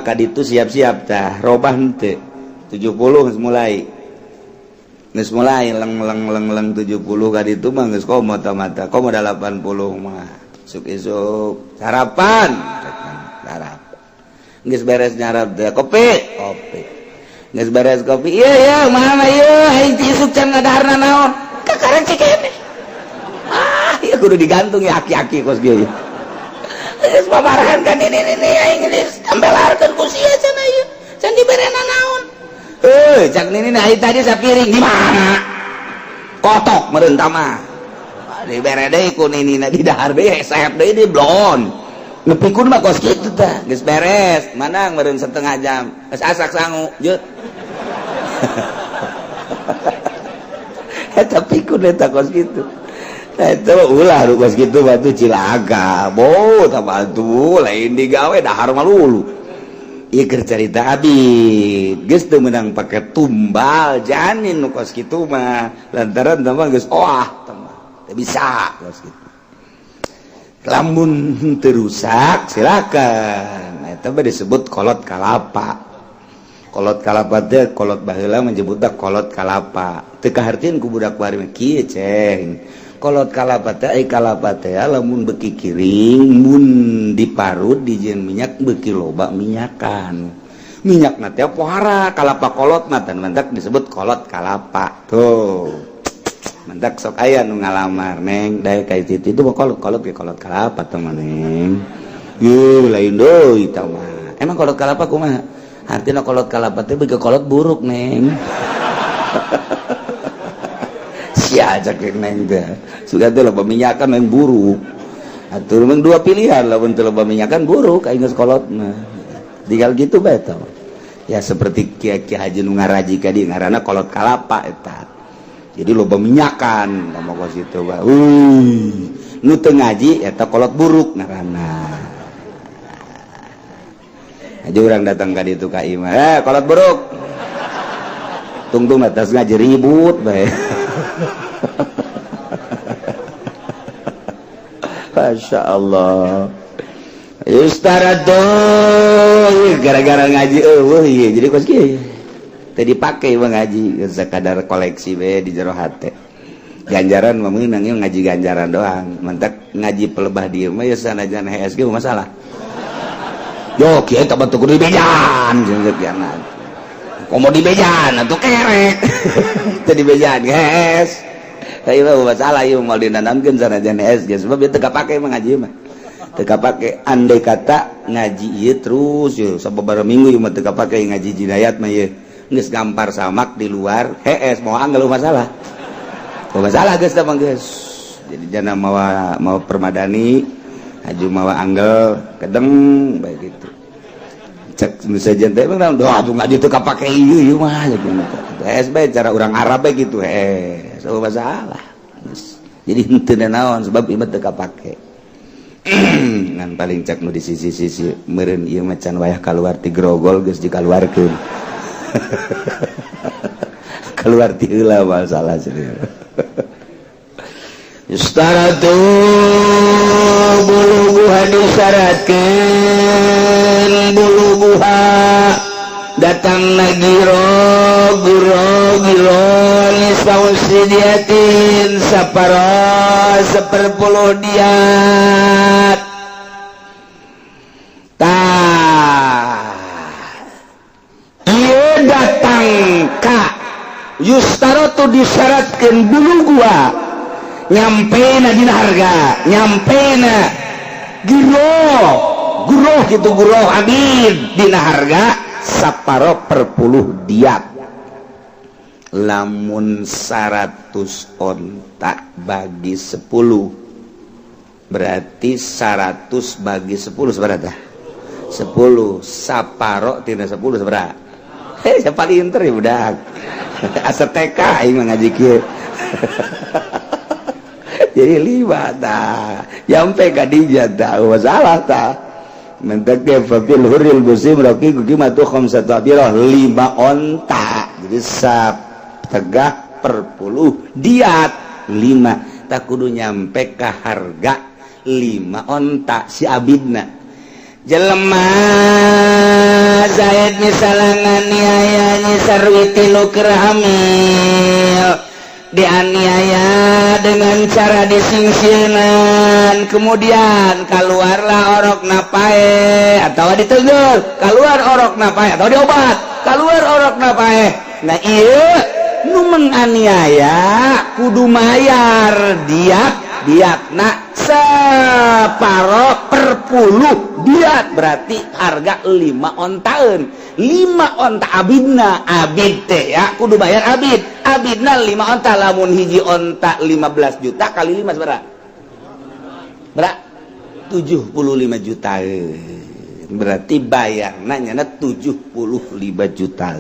kaditu siap-siap tah robah henteu 70 mulai leng 70 kaditu mah geus komo mata komo 80 mah isuk sarapan geus beres nyarap teh kopi geus beres kopi iya mana ieu aing isuk can ngadaharna naon kakareng cek kene ieu kudu digantung ya aki-aki kos kieu geus babarahan kan ini aing geus tambelarkeun ku sia cenah ieu can diberena naon cak nini aing tadi sapiring di mana kotok meureun tah mah dibere deui ku ninina di dahar deui saep deui di blon nepikeun mah kos kitu tah geus beres manang meureun setengah jam geus asak sangu jeut eta pikun eta kos kitu eta ulah kos kitu batu Cilaga bo tah batu lain digawe dahar mah lulu ieu keur carita abid geus teu meunang pake tumbal janin nu kos kitu mah lantaran tah mah geus oah tah mah teu bisa kos kitu lamun teu rusak silakan eta mah disebut kolot kalapa teh kolot baheula menyebutna kolot kalapa teu kahartieun ku budak bari kieu ceng kolot kalapa teh kalapa teh lamun beki kiring mun diparut dijieun minyak beki loba minyakan minyak teh pohara kalapa kolot mah teh mantak disebut kolot kalapa tuh mantak sok aya nu ngalamar neng daek ka itu mah kolot ge kolot kalapa teh mah neng yuh lain deui tah mah emang kolot kalapa kumaha artina kolot kalapa teh beuki kolot buruk neng sia ajak neng teh sudah teh loba minyakan neng buruk atuh meng dua pilihan lamun teu loba minyakan buruk aing geus kolotna tinggal gitu bae tah ya seperti Kiai Haji nu ngaraji ka dieu ngaranna kolot kalapa eta jadi loba minyakan ngomong ka situ bae nu teu ngaji eta kolot buruk ngaranna aja urang datang ka ditu ka imah kolot buruk tungtung atas ngaji ribut bae Masya Allah Ustaradul gara-gara ngaji iya jadi kos kieu teh dipake mah ngaji sekadar koleksi we di jero hate ganjaran mah meunang ngaji ganjaran doang mentek ngaji pelebah dieu mah ya sanajan HSG masalah yo kieu teh batu kudu dibejan jeung kiana komo dibejan atuh kerek teh dibejan guys ieu mah masalah ieu moal dinanamkeun sanajan HSG sebab ieu teu kapake mah ngaji mah teu kapake andai kata ngaji ieu terus yo sababaraha minggu ieu mah teu kapake ngaji jinayat mah ieu geus gampar samak di luar HS mau anggal masalah geus teh mah geus jadi jana mawa permadani aju mawa anggal kedeng bae kitu cek sajen teh mah doa atuh ngaji teu kapake ieu mah HS bae cara urang Arab bae kitu so masalah jadi henteu naon sebab ieu mah teu kapake ngan paling cek nu di sisi-sisi meureun ieu mah can wayah kaluar ti grogol geus dikaluarkeun keluar ti heula masalah serius Istaratu buluguha disyaratkeun buluguha datang nagiro nisausidiatin sapara 10 diat datang ka Yustaratu disyaratkeun buluguha nyampe na dina harga nyampe na guroh gitu guroh abid dina harga saparo per 10 diat lamun 100 onta bagi 10 berarti 100 bagi 10 seberapa 10 saparo tina 10 seberapa siapa pinter ya budak asa TK aing ngaji kieu jadi 5 tah nyampe ka dinya tah masalah tah mentek ge fil huril musim raqi qimatu khamsatu abirah 5 onta jadi tegah per 10 diat 5 tak kudu nyampe ka harga 5 onta si abidna jelema Zaid misalnya nganiaya sarwiti nuker hamil dianiaya dengan cara disingsiran kemudian keluarlah orok napae atau ditegur keluar orok napae atau diobat keluar orok napae nah iya nu menganiaya kudu mayar diat nak separo per 10 diat berarti harga 5 ontaeun 5 onta abidna abid teh ya kudu bayar abidna 5 onta lamun hiji onta 15 juta kali 5 berapa 75 juta berarti bayarna nyana 75 juta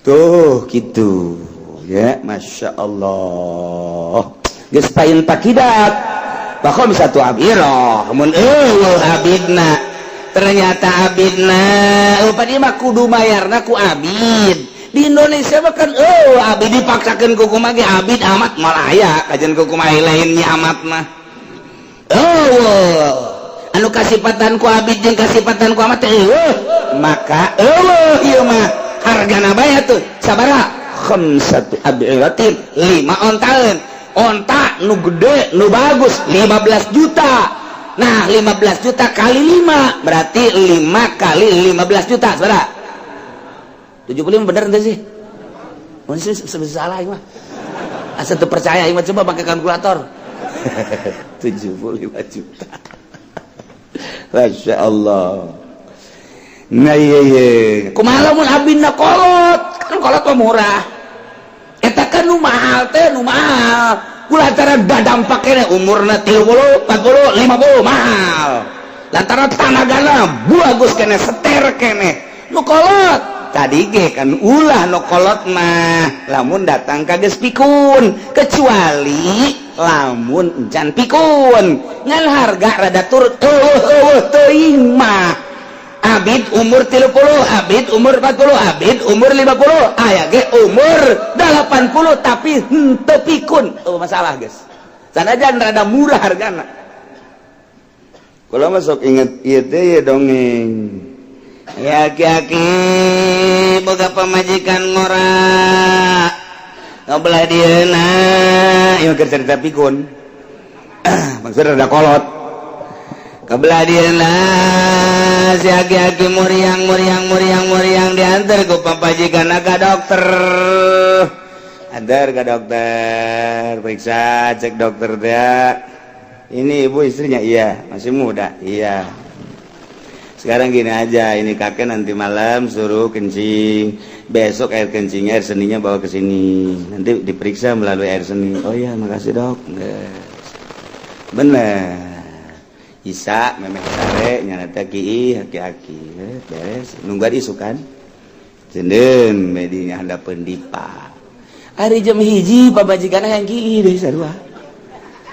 tuh gitu ya Masya Allah geus pain takidat bakom satu abiro mun abidna ternyata abidna upadi mah kudu mayarna ku abid di Indonesia mah kan abid dipaksakeun ku kumaha ge abid amat malah aya kajen ku kumaha lainnya amat mah anu kasipatan ku abid jeung kasipatan ku amat maka ieu mah hargana bae tuh sabaraha khamsatu abiratin 5 ontaeun onta nu gede nu bagus 15 juta. Nah 15 juta kali 5 berarti 5 kali 15 juta saudara 75 bener ente sih masih salah ini mah asal terpercaya ini mah coba pakai kalkulator 75 juta Masya Allah. Nah iya kumaha lamun abinna kolot kan kolot mah murah eta kan nu mahal teh nu mahal kulantaran dadampak kene umurna 30 40 50 mahal lantaran tanagana bagus kene seter kene nu kolot tadi ge kan ulah nu kolot mah lamun datang ka geus pikun kecuali lamun encan pikun ngan harga rada turun teuing mah abid umur 30 abid umur 40 abid umur 50 aya ge umur 80 tapi henteu pikun masalah guys sanajan rada murah hargana kula mah sok inget ieu teh ya dongeng ya aki-aki boga pamajikan ngora ngobelah dieuna ieu keur cerita pikun maksudna rada kolot kebelah dieuna si aki-aki muriang diantar ku papajikan ka dokter antar ke dokter periksa cek dokter dia ini ibu istrinya iya masih muda iya sekarang gini aja ini kakek nanti malam suruh kencing besok air kencingnya air seninya bawa ke sini nanti diperiksa melalui air seni oh iya makasih dok bener Isa memeh sare nyana teh kieu aki-aki beres nunggu isu kan cendeun medinya handapeun dipa ari jam 1 pabajikana yang kieu deui sarua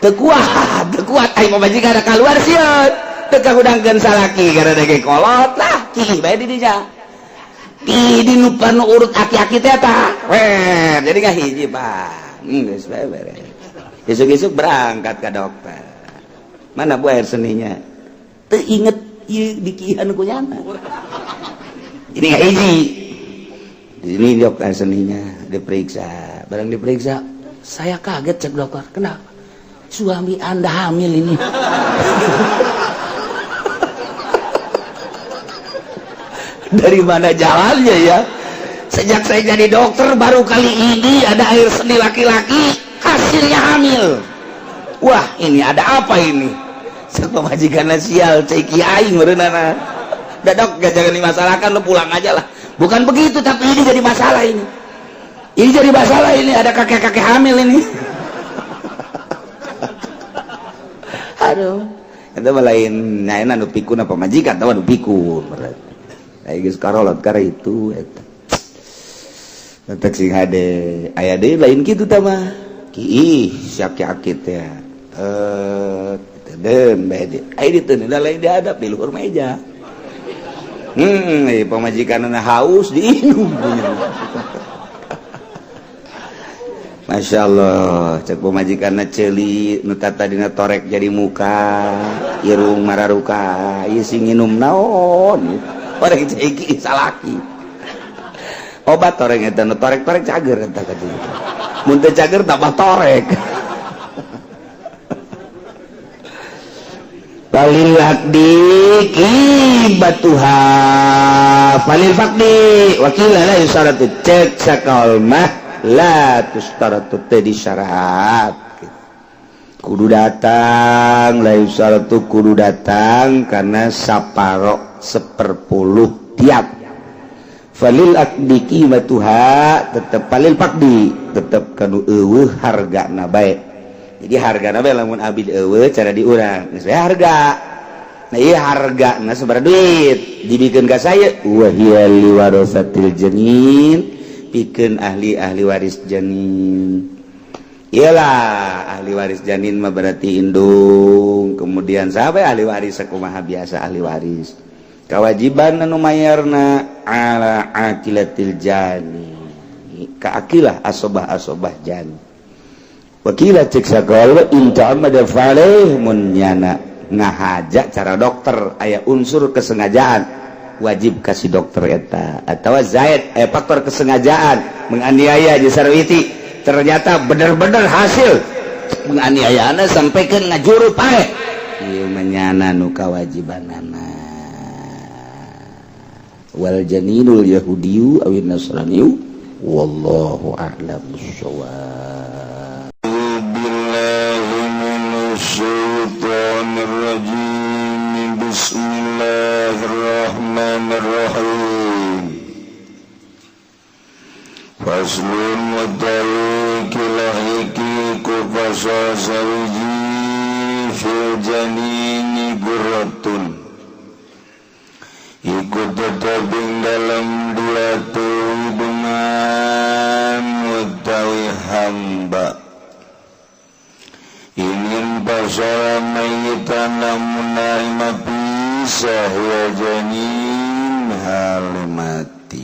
teu kuat ai pabajikana kaluar sieun teu kahudangkeun salaki gara dege kolot lah kieu bae di dinya kieu di nu panu urut aki-aki teh tah jadi ka hiji Pak geus bae beres esuk-esuk berangkat ke dokter mana bu air seninya teu inget ieu dikihan ku nyana ini nggak hiji ini dok air seninya diperiksa barang diperiksa saya kaget cek dokter kenapa suami anda hamil ini dari mana jalannya ya sejak saya jadi dokter baru kali ini ada air seni laki-laki hasilnya hamil. Wah ini ada apa ini? Serta majikan sial, ceki aing merenana. Dadok gak jangan dimasalahkan, lo pulang aja lah. Bukan begitu, tapi ini jadi masalah ini. Ini jadi masalah ini, ada kakek-kakek hamil ini. Aduh, itu lain nyaina nu pikun apa majikan, tahu nu pikun. Ayo geus karolot kare itu eta. Tetek sing hade, aya deui lain kitu tah mah. Ki sak-sakit ya. Den bede ai diteuneun lain diadap di luhur meja pamajikanna haus diinum Masya Allah cek pamajikanna ceuli nu tata dina torek jadi muka irung mararuka ieu sing nginum naon orek ceki salaki obat torek eta nu torek-torek cager eta kadieu mun teu cager tambah torek Falil akdi kibatuha falil fakdi wakila la yusaratu cek sakal mah la tustaratu teh disyarat kudu datang la yusaratu kudu datang karena saparo 1/10 tiap falil akdi kibatuha tetep falil fakdi tetep kanu eueuh hargana bae jadi hargana bae lamun abdi eueuh cara diurang geus bae harga nah ieu hargana sabaraha duit dibikeun ka saya wa hiya liwarasatil janin pikeun ahli waris janin iyalah ahli waris janin mah berarti indung kemudian sahabat ahli waris sakumaha biasa ahli waris kewajiban anu mayarna ala akilatil jani ka akilah asobah jani wakila cek sakal inta amada faleh mun nyana ngahaja cara dokter aya unsur kesengajaan wajib kasih dokter eta atawa zaid faktor kesengajaan menganiaya di sarwiti ternyata benar-benar hasil penganiayaan sampaikan ngajuru pae ieu menyana nu kawajibanana wal janinul yahudiyu awin nasraniyu wallahu a'lam bissawab. Billahi minasyaitonir rajim. Bismillahirrahmanirrahim. Faslun wadari kilahiki kufasa sariji fil janini guratun. Ikut tetaping dalam dua hubungan utawi hamba ingin pasara mayitan namun naima pisah ya janin hal mati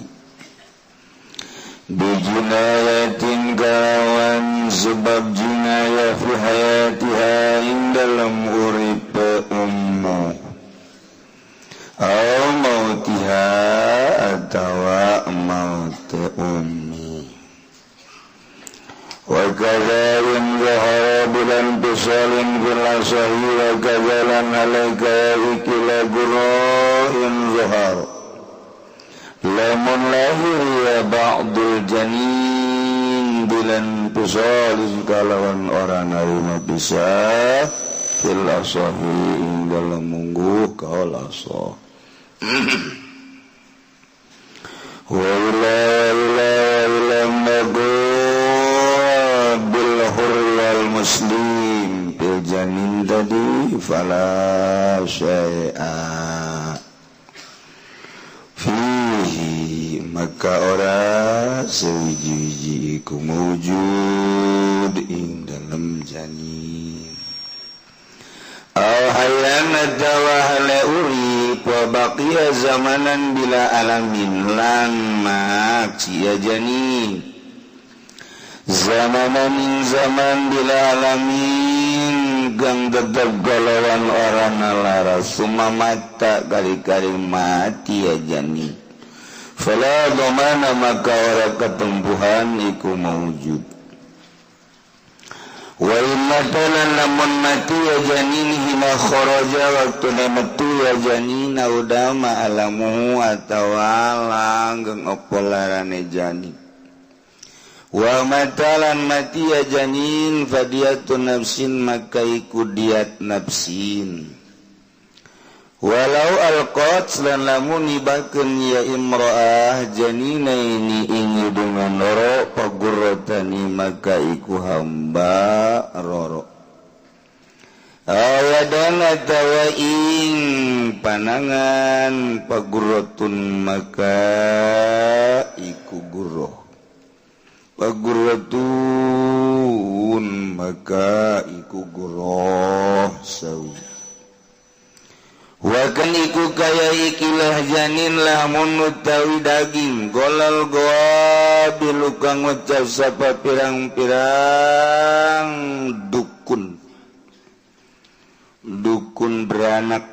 bijinayatin kalawan sebab jinayah fi hayatiha ing dalam urip ummu au mautiha atawa maut ummi wa kadzalim zahara bulan bisalin bilasahi wa kadzalan alaika ikila gurohin zahar lamun lahir ya ba'dul janin bulan bisalin kalawan orang narima bisa fil asahi ing dalam mungguh kaulasa wa ilam bil hurwal muslim bil janin tadi fala syai'a fihi maka ora sewiji-wiji iku mawjud ing dalam janin hayana dawahale urip wa baqiya zamanan bila alamin lan cia janin zamanan min zaman bila alamin gang tetap galawan orang nalara summa mata kali-kali mati ya janin fala domana maka ora ketumbuhan iku mawujud wa imatalan lamun mati ya janin hina kharaja waktu metu ya janin udama alamu atawa langgeng opolarane janin wa matalan mati ya janin fadiyatun nafsin maka iku diat nafsin walau alqat lan lamun nibakeun ya imraah janina ini ing dengan roro pagurratani maka iku hamba roro awadan atawa ing panangan pagurratun maka iku guroh pagurratun maka iku guroh sawi wakan iku kaya ikilah janin lamun utawi daging golal goa bilukang ngucap sapa pirang-pirang dukun beranak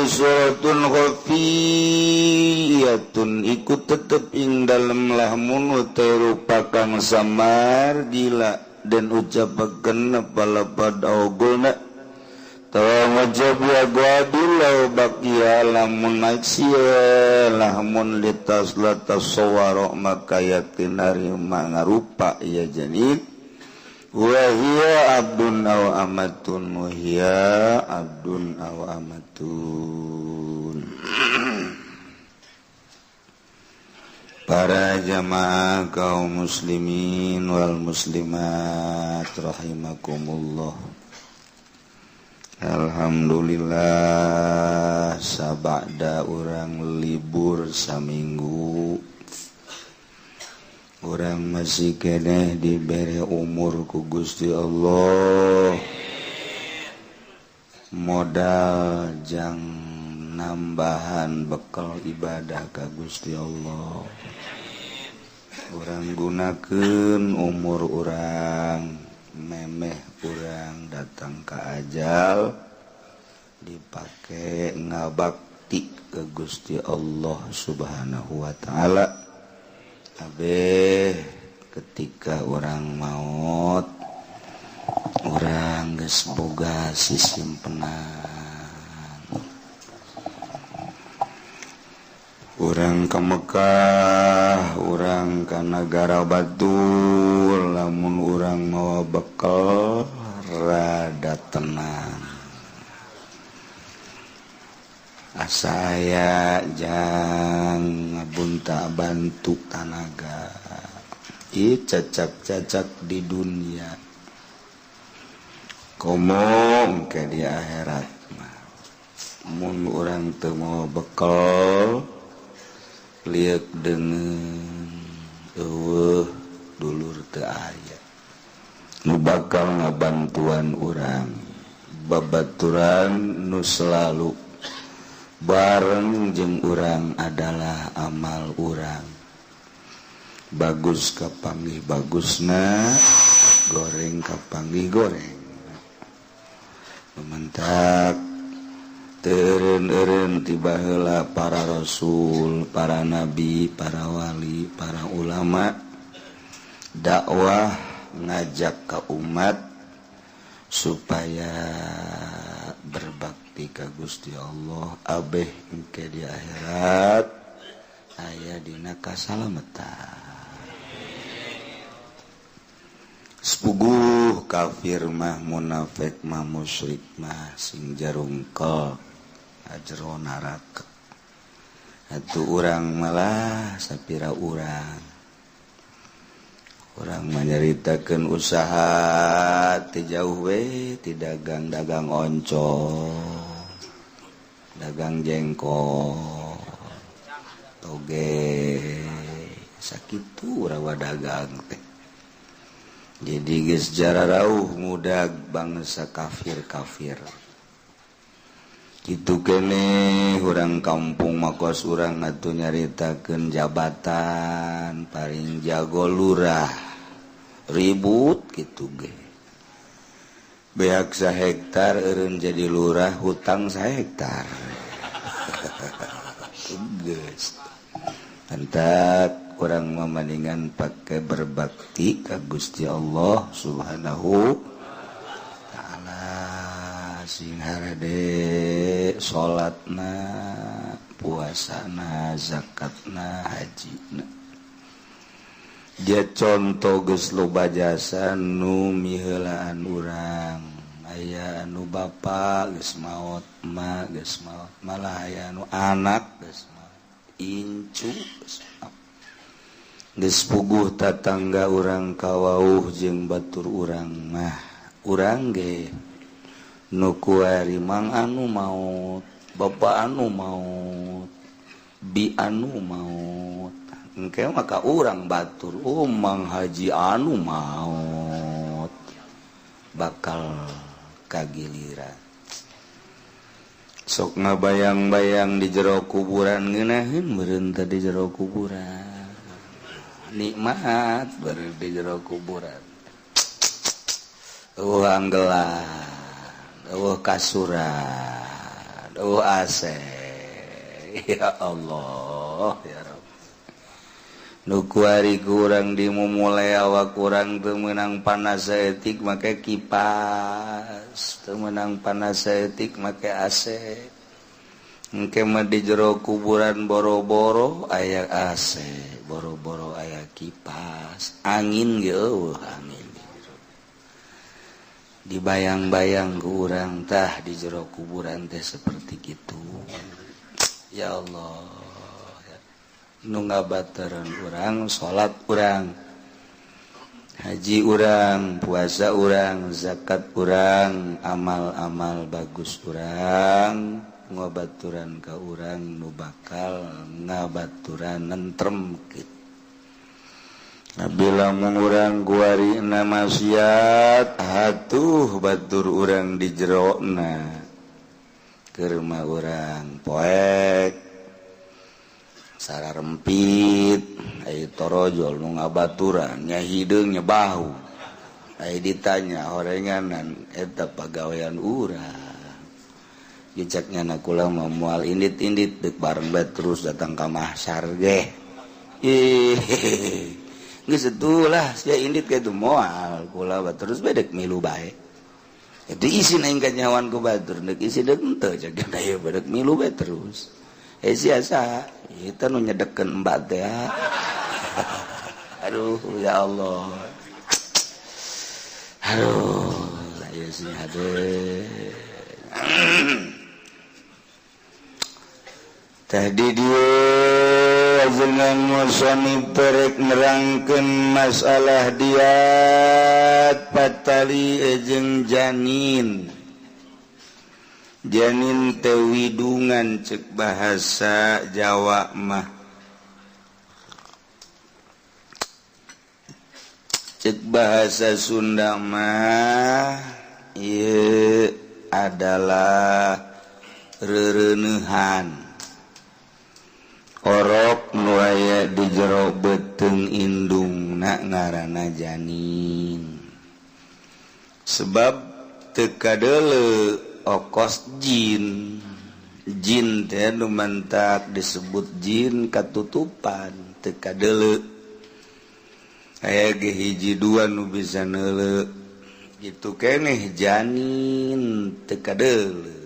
suratun khafiyatun iku tetep ing dalem lamun utai rupa kang samar gila dan ucapaken palapad augulna tawa ngajab ya gwadulau bakia lamun naiksia lamun litas latas sawaro maka yakin narima ngarupa ya janin wahia abdun aw amatun wahia abdun aw amatun. Para jamaah kaum muslimin wal muslimat rahimakumullah. Alhamdulillah sabada orang libur saminggu orang masih keneh diberi umur ku Gusti Allah modal jang nambahan bekal ibadah ka Gusti Allah orang gunakeun umur orang memeh urang datang ke ajal dipakai ngabakti ke Gusti Allah Subhanahu wa taala abe ketika orang maut orang geus boga simpenan. Urang ka Mekah, urang ka negara Batul, lamun urang mawa bekal rada tenang. Asaya jang ngabunta bantu tanaga. Ieu cacak-cacak di dunia. Komong ke di akhirat mah. Mun urang teu mawa bekal liek dengan eueuh dulur teu aya nu bakal ngabantuan urang babaturan nu selalu bareng jeung urang adalah amal urang bagus kapanggih bagusna goreng kapanggih goreng mementak teureun-eureun tiba heula para rasul, para nabi, para wali, para ulama dakwah ngajak ka umat supaya berbakti ka Gusti Allah abeh engke di akhirat aya dina kasalametan. Sepuguh kafir mah munafik mah musyrik mah sing jarungkel ajero neraka. Atuh urang malah sapira urang menyaritakeun usaha ti jauh we ti dagang oncom, dagang jengkol, toge sakitu rawa dagang teh. Jadi geus jararauh mudag bangsa kafir. Kitu keneh urang kampung makos urang atuh nyaritakeun jabatan paling jago lurah ribut kitu ge. Beak sahektar eureun jadi lurah hutang sahektar. Geus. Antak urang mamaningan pake berbakti ka Gusti Allah Subhanahu taala sing harade salatna, puasana, zakatna, hajina. Dia contoh geus loba jasa nu miheulaan urang. Aya anu bapa geus maot, emak geus maot, malah aya anu anak geus maot, incu geus maot. Geus puguh tatangga urang kawauh jeung batur urang mah urang ge nu kuari mang anu maot, bapa anu maot, bi anu maot. Engke maka urang batur mang haji anu maot bakal kagiliran. Sok ngabayang-bayang di jero kuburan ngeunaheun meureun teh di jero kuburan. Nikmat beureun di jero kuburan. Anggelan, kasuran, AC. Ya Allah, ya Rabb. Nu kuari kurang dimumulai awak kurang teu meunang panas saeutik make kipas, teu meunang panas saeutik make AC. Engke mah di jero kuburan boro-boro aya AC, boro-boro aya kipas, angin ge eueuh angin. Dibayang-bayang ku urang tah di jero kuburan teh seperti kitu. Ya Allah, nu ngabatereun urang, salat urang, haji urang, puasa urang, zakat urang, amal-amal bagus urang, ngabaturan ka urang nu bakal ngabaturan nentrem kitu. Nabila mun urang guarina maksiat hatuh batur urang di jerona keur mah urang poek sararempit ai torojol nu ngabaturan nya hideung nya bahu ai ditanya horenganan eta pagawean urang gicaknya nakula moal indit-indit deuk bareng bae terus datang ka mahsyar ge geus itulah sia indit ka itu moal kula terus bedek milu bae itu isin aing ka nyawan ku batur deuk isi deuk teu cek aya bedek milu bae terus sia sa eta nu nyedekeun mbak teh aduh ya Allah aduh aya sih hade tadi dia dengan musonib perek nerangkeun masalah diat patali jeung janin teh widungan cek bahasa Jawa mah cek bahasa Sunda mah ieu adalah rereneuhan orok nu aya di jero beuteung indungna ngaranna janin sebab teu kadeuleu okos jin teh nu mantak disebut jin katutupan teu kadeuleu aya ge hiji dua nu bisa neuleu gitu keneh janin teu kadeuleu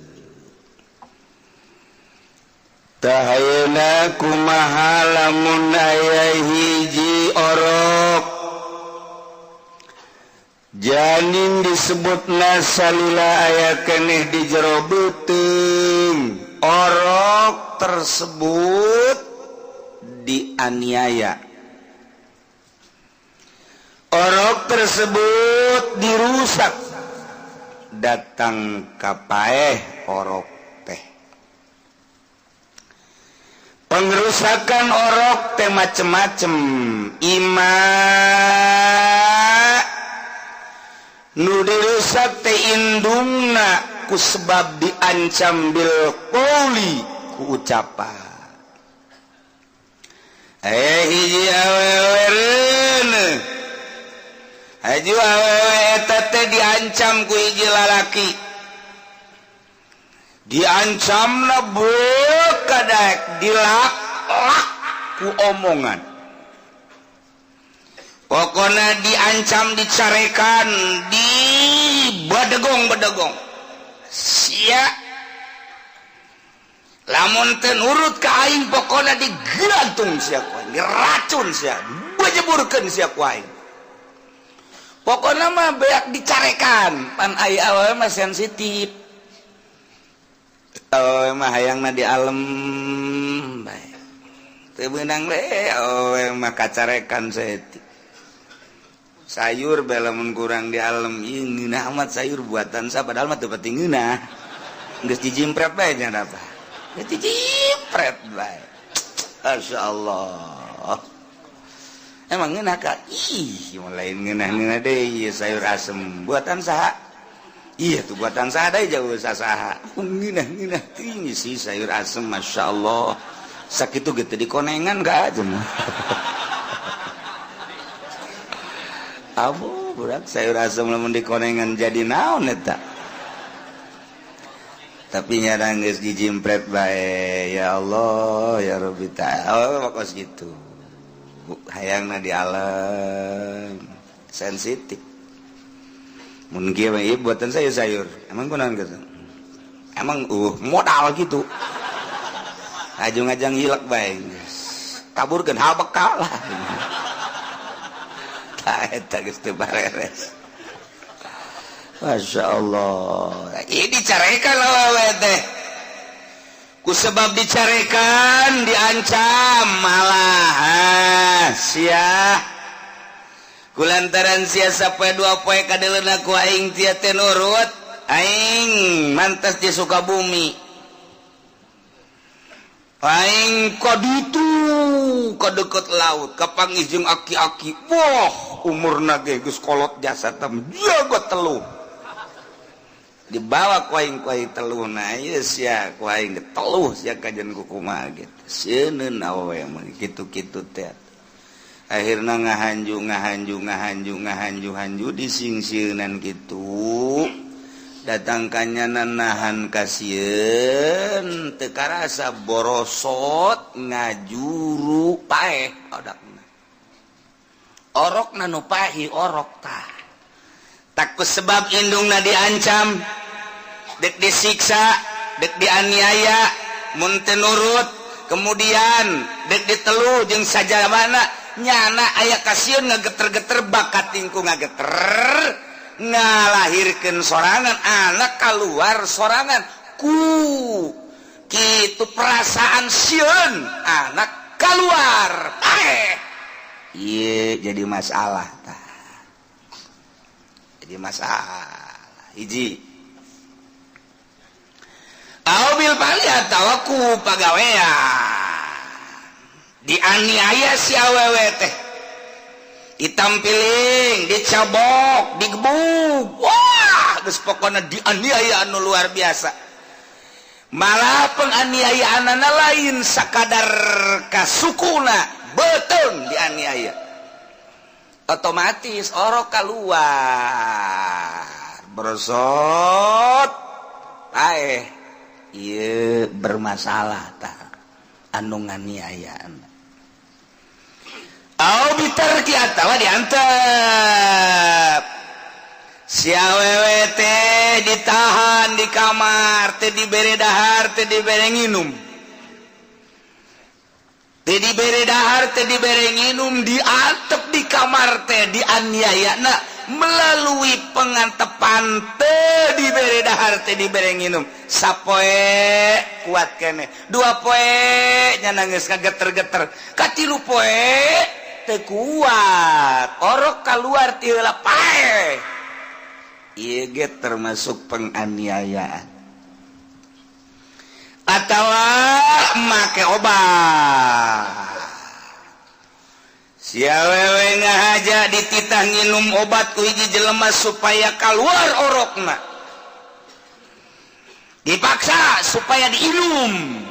tahayeuna kumaha lamun aya hiji orok janin disebutna salila aya keneh di jero beuteung orok tersebut dianiaya orok tersebut dirusak datang ka paeh orok teh pengrusakan orok teh macem-macem ima nu dirusak teh indungna ku sebab diancam bil qouli ku ucapan hiji awewe reuneuh aju awewe eta teh diancam ku hiji lalaki diancamna beukadak dilak ku omongan pokona diancam dicarekan di badegong sia lamun teu nurut ka aing pokona digantung sia ku aing diracun sia bajeburkeun sia ku aing pokona mah beak dicarekan pan aya awewe mah sensitif awewe mah hayangna di alem bae teu beunang we awewe mah kacarekan saeutik sayur belamun kurang di alam ieu ngeunah amat sayur buatan sa padahal mah teu penting ngeunah geus dijimpret bae nya apa geus dijimpret bae masyaallah emang ngeunah ka ih lain ngeunah deui ieu sayur asem buatan saha iya tuh buatan saha deui jauh saha ngeunah tinggi sih sayur asem masyaallah sakitu ge teu dikonengan ka aja mah abu budak sayur asem lamun dikonengan jadi naon eta tapi nyarang geus dijimpret bae ya Allah ya Rabbi ta'ala pokos gitu hayangna di alam sensitif mun kieu mah ieu buatan sayur emang kunaon gitu emang modal gitu ajung-ajang hilek bae kaburkeun hal bekal lah eta geus teu bareres masyaallah ieu dicarekan awewe teh ku sebab dicarekan diancam malah sia kulantaran sia sapoe dua poe kadeleuna ku aing tia teh nurut aing mantas di Sukabumi aing kaditu kadeket laut kapanggih jeung aki-aki wah umurna ge geus kolot jasad tam jago teluh dibawa ku aing teluhna ieu sia ku aing teluh sia kajen ku kumaha gitu seuneun awewe mah kitu-kitu teh akhirna ngahanju disingsieunnan kitu datang kanyanan nahan kasieun teu karasa borosot ngajuru paeh odakna orok nanupahi orok takut sebab indungna diancam dek disiksa dek dianiaya mun teu nurut kemudian dek ditelu jeung sajabana nyana aya kasieun ngageter-geter bakat tingku ngageter ngalahirkeun sorangan anak keluar sorangan ku kitu perasaan sieun anak keluar iya jadi masalah jadi masalah hiji aubil paliat tawaku pagawean dianiaya si awewe teh ditampiling dicabok digebuk wah geus pokona dianiaya anu luar biasa malah penganiayaanna lain sakadar kasukuna betul dianiaya otomatis orok keluar bersot iya bermasalah anu nganiayaan bitarki atawa diantep si awewe teh ditahan di kamar teh dibere dahar teh dibere nginum teh dibere dahar teh dibere nginum diantep di kamar teh dianiayana melalui pengantepan teh dibere dahar teh dibere nginum sapoe kuat kene dua poe nya nangis kageter-geter katilu poe teu kuat orok keluar ti heula pae ieu ge termasuk penganiayaan atawa make obat si awewe ngahaja dititah nginum obat ku hiji jelema supaya keluar orokna dipaksa supaya diinum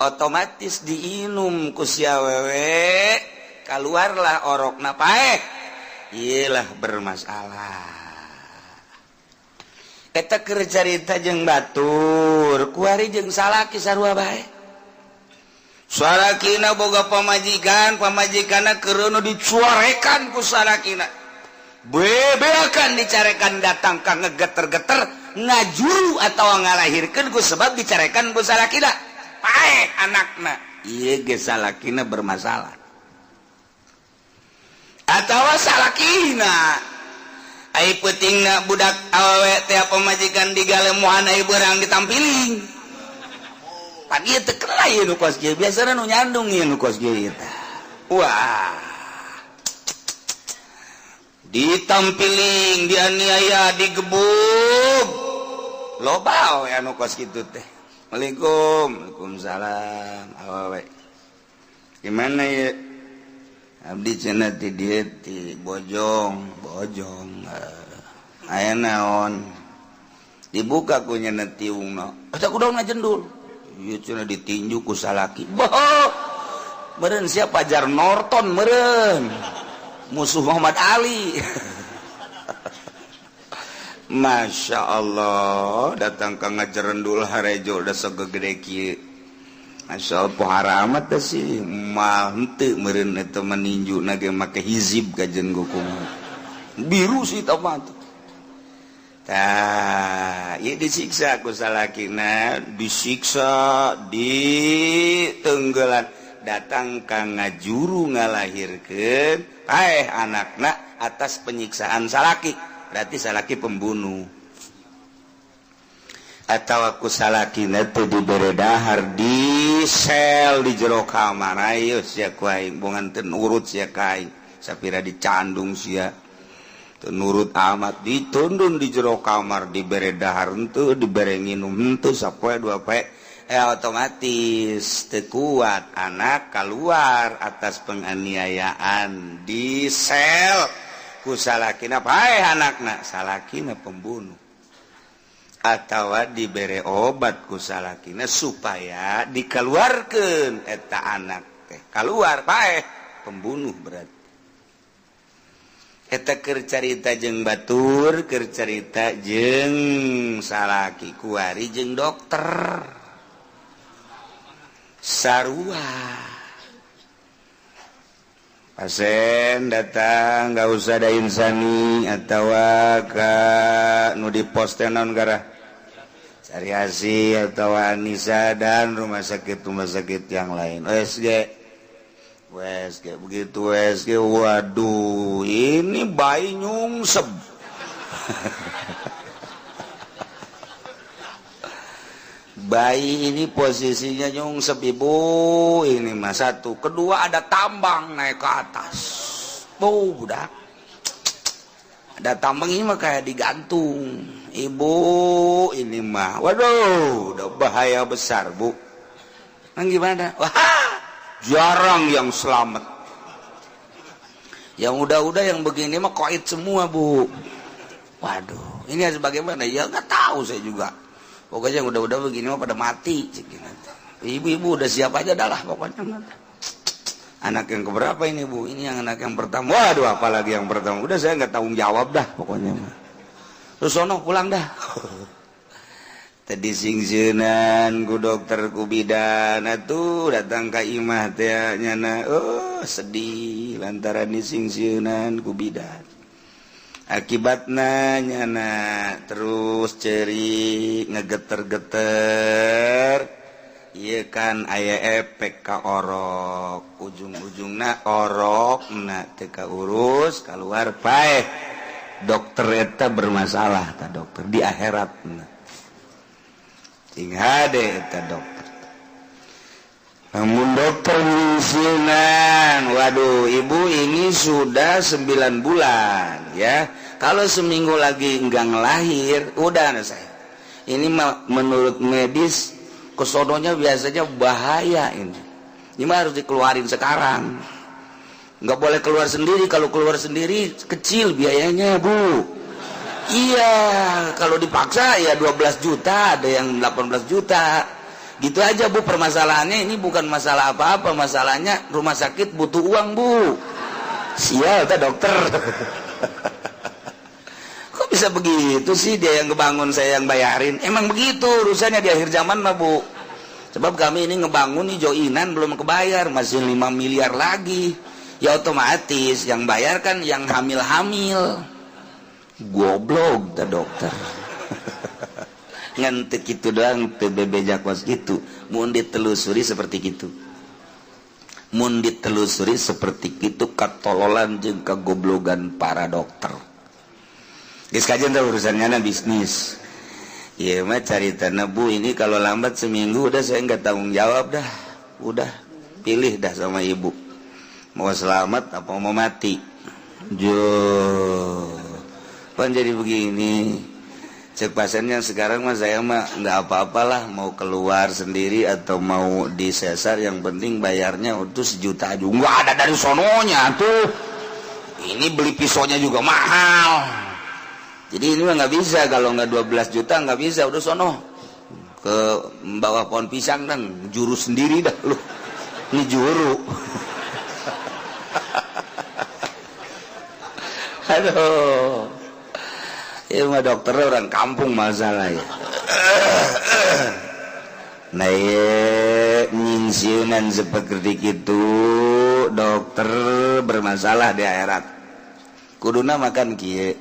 otomatis diinum ku si awewe keluarlah orokna paeh iyalah bermasalah eta keur carita jeung batur kuari jeung salaki sarua bae salakina boga pamajikanna keureuno dicuarekan ku salakina bebeakan dicarekan datang ka ngegeter-geter ngajuru atau ngalahirkeun ku sebab dicarekan ku salakina paeh anakna ieu ge salakina bermasalah atawa salakina ai peutingna budak awewe teh pamajikan digalemohan ai beurang ditampiling pan ieu teu kenal ieu nu kos kieu biasana nu nyandung ieu nu kos kieu tah wah ditampiling dianiaya digebuk loba we anu kos kitu teh Waalaikumsalam awewe gimana ya abdi cenah ti dieu ti bojong aya naon dibuka ku nya tiungna eta kudaon ngajendul ieu cenah ditinju ku salaki boh meureun sia Pajar Norton meureun musuh Muhammad Ali Masya Allah datang ka ngajerendul harejo da segede kieu Masya Allah pohara amat sih mah henteu meureun eta meninju na ge make hizib kajen gukum biru sih tah tah ieu disiksa ku salakina disiksa ditenggeulan datang ka ngajuru ngalahirkeun anakna atas penyiksaan salaki berarti salaki pembunuh atau aku salakina teh dibere dahar di sel di jero kamar ayo sia ku aing bongan teu nurut sia ka aing sapira dicandung sia teu nurut amat ditundun di jero kamar dibere dahar henteu dibere nginum henteu sapoe dua poe otomatis teu kuat anak keluar atas penganiayaan di sel ku salakina paeh anakna salakina pembunuh atawa dibere obat ku salakina supaya dikeluarkeun eta anak teh keluar paeh pembunuh berarti eta keur carita jeung batur keur carita jeung salaki kuari jeung dokter sarua pasien datang nggak usah ada insani atau ka nu di pos non gara cari hasil atau Anissa dan rumah sakit yang lain USG begitu USG waduh ini bayi nyungsep bayi ini posisinya nyungsep ibu ini mah satu kedua ada tambang naik ke atas budak ada tambang ini mah kayak digantung ibu ini mah waduh udah bahaya besar bu nah gimana wah jarang yang selamat yang udah-udah yang begini mah koit semua bu waduh ini bagaimana ya nggak tahu saya juga pokoknya yang udah-udah begini mah pada mati. Ibu-ibu udah siap aja dah lah pokoknya. Anak yang keberapa ini bu? Ini yang anak yang pertama. Waduh apalagi yang pertama. Udah saya nggak tanggung jawab dah pokoknya. Terus sono pulang dah. Tadi singsieunan ku dokter ku bidan atuh datang ka imah teh nyana. Oh sedih lantaran disingsieunan ku bidan. Akibatnya nyana terus ceri ngegeter-geter iya kan aya efek ka orok ujung-ujungna orok teka urus keluar paeh dokter eta bermasalah ta dokter di akhirat ting hade eta dokter namun dokter nyingsieunan waduh ibu ini sudah 9 bulan ya kalau seminggu lagi enggak ngelahir udah saya ini menurut medis kesodonya biasanya bahaya ini mah harus dikeluarin sekarang nggak boleh keluar sendiri kalau keluar sendiri kecil biayanya bu iya kalau dipaksa ya 12 juta ada yang 18 juta gitu aja bu permasalahannya ini bukan masalah apa-apa masalahnya rumah sakit butuh uang bu sial ta dokter kok bisa begitu sih dia yang ngebangun saya yang bayarin emang begitu urusannya di akhir zaman mah bu sebab kami ini ngebangun nih joinan belum kebayar masih 5 miliar lagi ya otomatis yang bayar kan yang hamil-hamil goblok ta dokter ngantek itu doang PBB jakwas gitu mun ditelusuri seperti gitu katololan jeung kagoblogan para dokter geus kajian teh urusannya bisnis ieu mah caritana bu ini kalau lambat seminggu udah saya enggak tanggung jawab dah udah pilih dah sama ibu mau selamat apa mau mati jo pan jadi begini cek pasiennya sekarang mah saya mah nggak apa-apalah mau keluar sendiri atau mau disesar yang penting bayarnya itu 1 juta aja nggak ada dari sononya tuh ini beli pisaunya juga mahal jadi ini mah nggak bisa kalau nggak 12 juta nggak bisa udah sono ke bawah pohon pisang dan juru sendiri dah lu ini juru aduh ya mah dokternya orang kampung masalah ya nah ya nyingsiunan seperti itu dokter bermasalah di akhirat kuduna makan kieu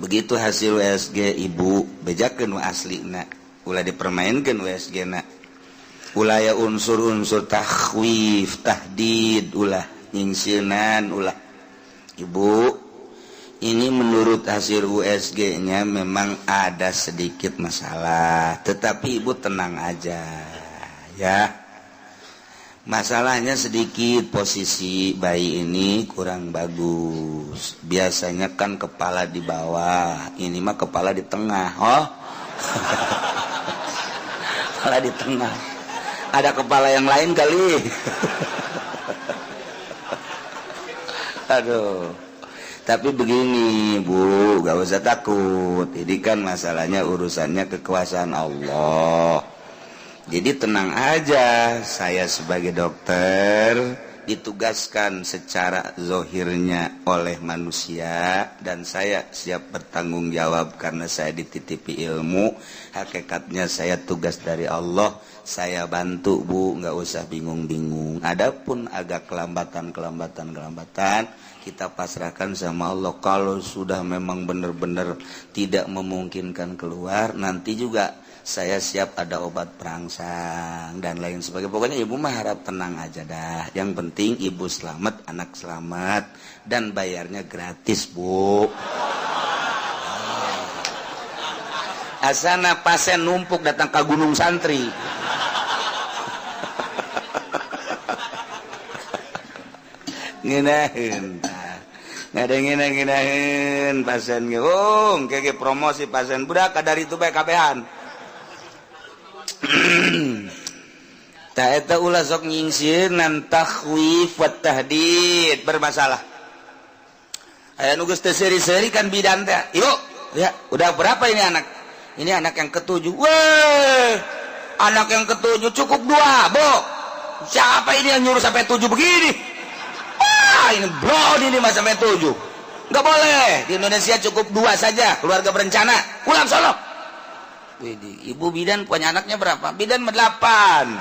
begitu hasil USG ibu bejakeun aslina ulah dipermainkeun USG na ulah ya unsur-unsur takhwif tahdid ulah nyingsiunan ulah ibu ini menurut hasil USG-nya memang ada sedikit masalah, tetapi ibu tenang aja, ya. Masalahnya sedikit posisi bayi ini kurang bagus. Biasanya kan kepala di bawah, ini mah kepala di tengah, oh. Kepala di tengah. Ada kepala yang lain kali. Aduh. Tapi begini bu, gak usah takut. Ini kan masalahnya urusannya kekuasaan Allah. Jadi tenang aja. Saya sebagai dokter ditugaskan secara zohirnya oleh manusia dan saya siap bertanggung jawab karena saya dititipi ilmu. Hakikatnya saya tugas dari Allah, saya bantu Bu, nggak usah bingung-bingung. Adapun agak kelambatan kita pasrahkan sama Allah. Kalau sudah memang benar-benar tidak memungkinkan keluar, nanti juga saya siap ada obat perangsang dan lain sebagainya. Pokoknya ibu mah harap tenang aja dah. Yang penting ibu selamat, anak selamat, dan bayarnya gratis Bu. Asana pasien numpuk datang ke Gunung Santri. Nginahin, nginahin pasien ge. Kayak promosi pasien budak dari itu bae kabehan. Ta eta ulah sok nyingsieun takhwif wa tahdid bermasalah. Aya nu geus teu seuri-seuri kan bidan teh. Yuk, ya, udah berapa ini anak? Ini anak yang ketujuh. Weh, anak yang ketujuh cukup 2, Bu. Siapa ini yang nyuruh sampai 7 begini? Wah, ini bro ini mah sampai 7. Enggak boleh. Di Indonesia cukup 2 saja, keluarga berencana. Pulang sono. Widih, ibu bidan punya anaknya berapa? Bidan 8.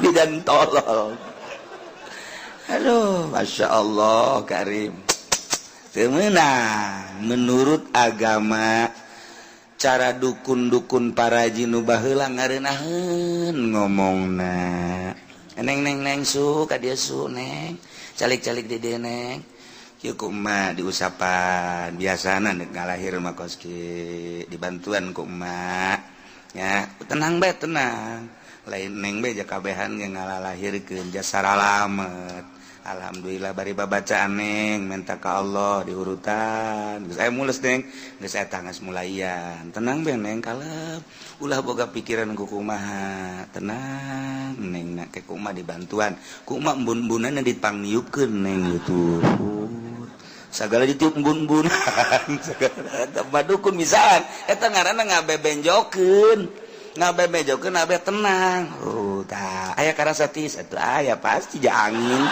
Bidan tolol. Aduh, Masya Allah Karim. Temenang. Menurut agama, cara dukun-dukun para jinu baheula ngarenaheun ngomongna. Neng su, ka dieu su neng. Calik-calik di dieu neng. Kieu kumaha diusapan biasana nek ngalahir mah koski dibantuan ku emak ya tenang bae tenang lain neng bae ja kabehan ge ngalalahirkeun jasa salamet alhamdulillah bari babacaan neng minta ka Allah diurutan geus aya mules neng geus aya tanggas mulaian tenang bae neng kalem ulah boga pikiran ku kumaha tenang neng na ke kumaha dibantuan ku emak embun-embunana dipangniupkeun neng gitu sagala ditiup embun-embunan sagala dukun misalkan eta ngaranna ngabebenjokeun abe tenang tah aya karasa tis atuh aya pasti ja angin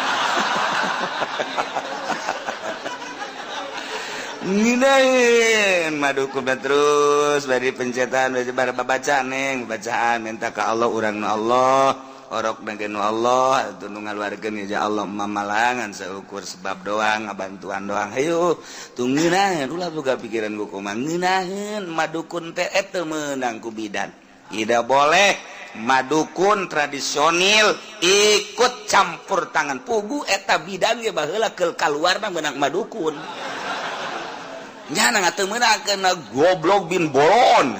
nginain madukun terus bari pencetan bari baca neng bacaan minta ka Allah urangna Allah orok dengan Allah itu ngaluarkeun ya Allah mamalangan seukur sebab doang ngabantuan doang hayu tunggunaheun ulah boga pikiran ku kumaha ngeunaheun madukun teh eta meunang ku bidan tidak boleh madukun tradisional ikut campur tangan pugu eta bidan ge baheula keul kaluarna meunang madukun nya teu meunangkeun goblok bin bolon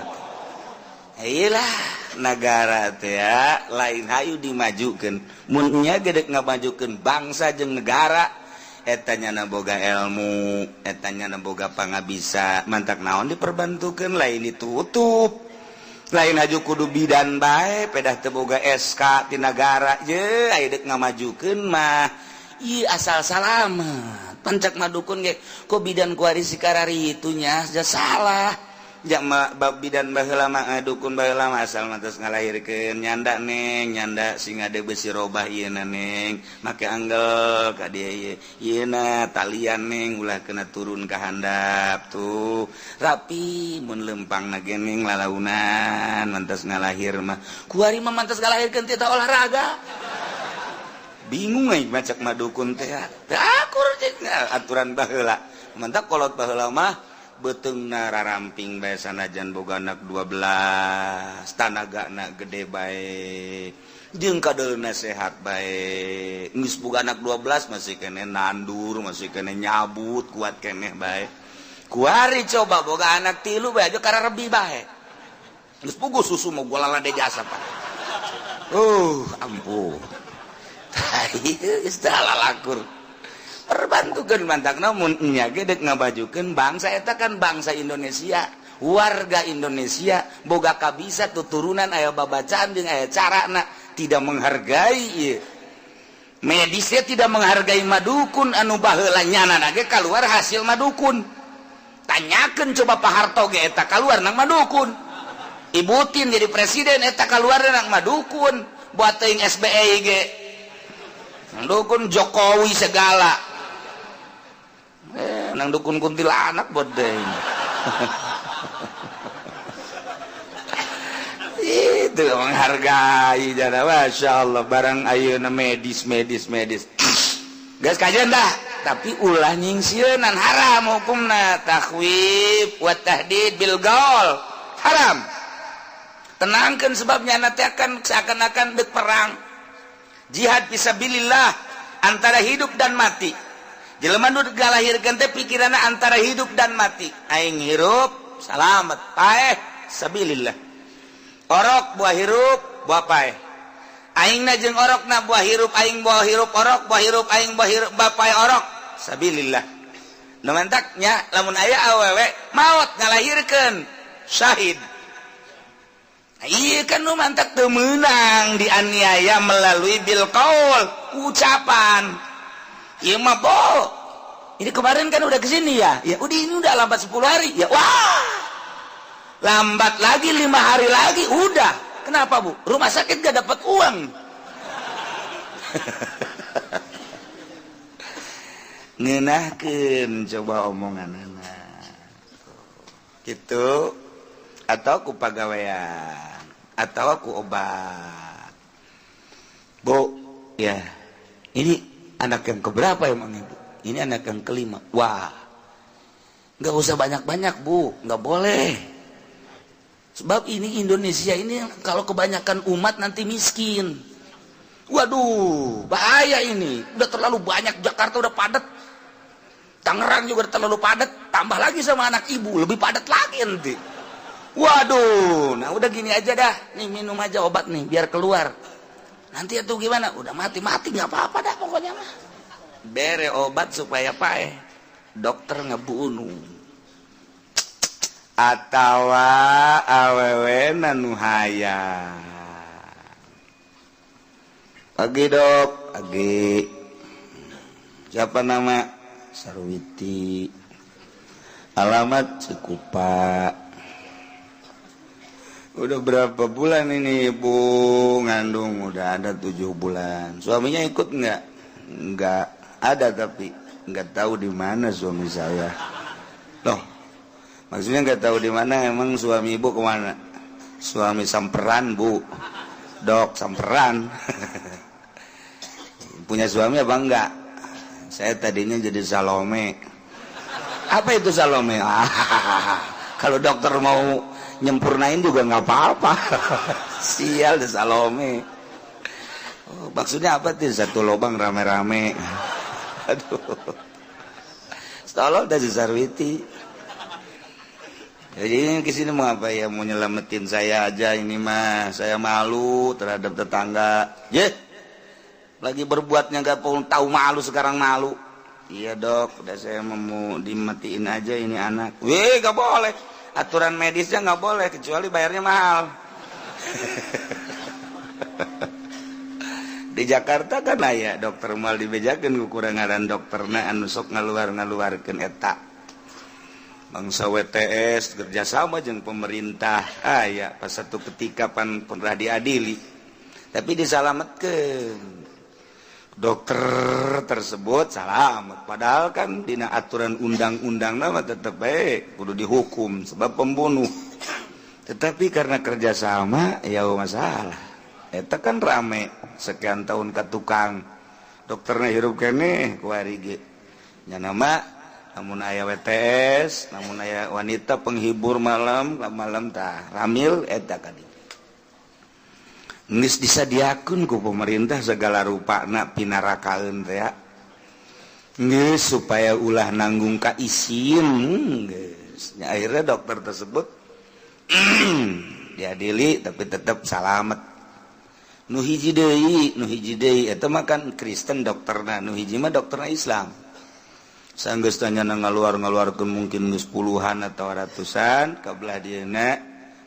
iyalah negara teh ya lain hayu dimajukeun mun nya gedek ngamajukeun bangsa jeung negara eta nya boga ilmu eta nya boga pangabisa mantak naon diperbantukeun lain ditutup lain haju kudu bidan bae pedah teu boga SK ti negara je aya dek ngamajukeun mah ieu asal salamet pancak madukun ge kok bidan kuari sikarari itunya ja salah jak bidan baheula mah dukun baheula mah asal mantos ngalahirkeun nyanda neng nyanda sing ade besi robah ieu na neng make anggel ka dieu ieu na talian neng ulah kena turun ka handap tuh rapi mun lempangna ge neng lalaunan mantos ngalahir mah kuari mah mantos ngalahirkeun ti olahraga bingung ai macak madukun teh teu akur aturan baheula mantak kolot baheula mah beteungna raramping bae sanajan boga anak 12 tanagana gede bae jeung kadeulna sehat bae geus boga anak 12 masih kene nandur masih kene nyabut kuat keneh bae kuari coba boga anak 3 bae aja kararebi bae geus puguh susu mah gua lalade jasa Pak ampun geus teu halalakur perbantukeun mantak namun nya ge dek ngabajukeun bangsa eta kan bangsa Indonesia warga Indonesia boga kabisa tuturunan aya babacaan jeung aya carana tidak menghargai ieu medisnya tidak menghargai madukun anu baheula nyanana ge kaluar hasil madukun tanyakeun coba Pak Harto ge eta kaluar nang madukun Ibutin jadi presiden eta keluar nang madukun buat teuing SBY ge nang dukun Jokowi segala nang dukun kuntilanak buat deui itu menghargai jana Masya Allah barang ayeuna medis guys kajian dah tapi ulah nyingsieunan haram hukumna takhwif wa tahdid bil gaul haram tenangkan sebabnya nanti akan seakan-akan dek perang jihad fisabilillah antara hidup dan mati jelema nu galahirkeun teh pikiranna antara hidup dan mati aing hirup salamet paeh sabilillah orok buah hirup buah paeh aingna jeung orokna buah hirup aing buah hirup orok buah hirup aing buah hirup paeh orok sabilillah nu mantaknya lamun aya awewe maot ngalahirkeun syahid. Iya kan lu mantak teu meunang dianiaya melalui bil qaul ucapan. Iya mah bo. Ini kemarin kan udah kesini ya. Ya udah ini udah lambat 10 hari. Ya wah. Lambat lagi 5 hari lagi udah. Kenapa Bu? Rumah sakit gak dapat uang. Ngeunahkeun coba omongan anak. Gitu atau ku pagawean atau aku obat Bu ya ini anak yang keberapa emang Ibu ini anak yang kelima wah nggak usah banyak-banyak Bu nggak boleh sebab ini Indonesia ini kalau kebanyakan umat nanti miskin waduh bahaya ini udah terlalu banyak Jakarta udah padat Tangerang juga udah terlalu padat tambah lagi sama anak Ibu lebih padat lagi nanti. Waduh, nah udah gini aja dah, nih minum aja obat nih biar keluar. Nanti itu gimana? Udah mati nggak apa-apa dah pokoknya mah. Bere obat supaya paeh, dokter ngebunuh. Atawa awewe nanu hayang. Pagi dok, pagi. Siapa nama? Sarwiti. Alamat Cikupa. Udah berapa bulan ini Ibu ngandung? Udah ada 7 bulan. Suaminya ikut nggak? Nggak ada tapi nggak tahu di mana suami saya. Loh, maksudnya nggak tahu di mana? Emang suami Ibu kemana? Suami samperan Bu, dok samperan. Punya suami apa enggak? Saya tadinya jadi Salome. Apa itu Salome? Kalau dokter mau nyempurnain juga nggak apa-apa. Sial deh Salome. Oh, maksudnya apa tuh satu lubang rame-rame? Aduh. Tolong dari Sarwiti. Jadi ini kesini mau apa ya? Mau nyelamatin saya aja ini mah. Saya malu terhadap tetangga. Lagi berbuatnya nggak tahu malu sekarang malu. Iya dok, udah saya mau dimatiin aja ini anak. Wih, nggak boleh. Aturan medisnya nggak boleh kecuali bayarnya mahal. Di Jakarta kan aya dokter mal dibejakeun kekurangan dokterna anu sok ngaluarkeun eta. Bangsa WTS kerjasama jeung pemerintah aya pas satu ketika pernah diadili. Tapi disalametkeun. Dokter tersebut selamat padahal kan dina aturan undang-undang nama tetap baik kudu dihukum sebab pembunuh tetapi karena kerjasama ya masalah eta kan rame sekian tahun ke tukang dokternya hirup kene kuari ge nya nama namun aya WTS namun aya wanita penghibur malam tah ramil eta kadi geus disadiakeun ku pemerintah segala rupana pinarakaeun teh ya. Geus supaya ulah nanggung ka isin geus. Akhirnya dokter tersebut diadili tapi tetap salamet. Nu hiji deui eta mah kan Kristen dokterna, nu hiji mah dokterna Islam. Sanggeus tanya ngaluar-ngaluarkeun mungkin geus puluhan atau ratusan kabelah dieuna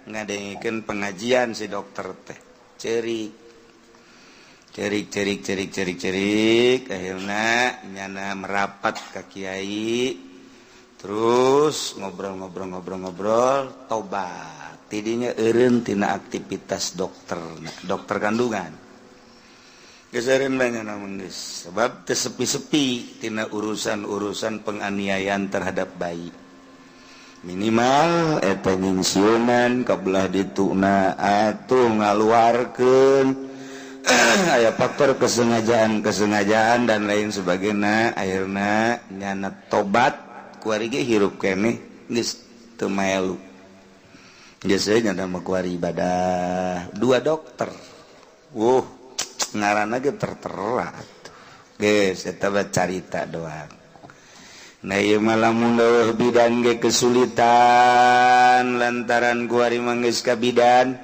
ngadengikeun pengajian si dokter teh. Cerik akhirnya nyana merapat ke kiai terus ngobrol tobat tidinya eureun tina aktivitas dokter kandungan. Geus banyak namun geus sebab teu sepi-sepi tina urusan penganiayaan terhadap bayi. Minimal eta nyingsieunan kabelah dituna atuh ngaluarkeun aya faktor kesengajaan dan lain sebagainya akhirna nyana tobat kuari ge hirup keneh geus teu maelu. Geus nyana mah kuari ibadah 2 dokter. Ngaranna ge tertera atuh. Geus eta carita doang. Nah ieu mah lamun dawuh bidan ge kesulitan lantaran kuari manggeus ka bidan.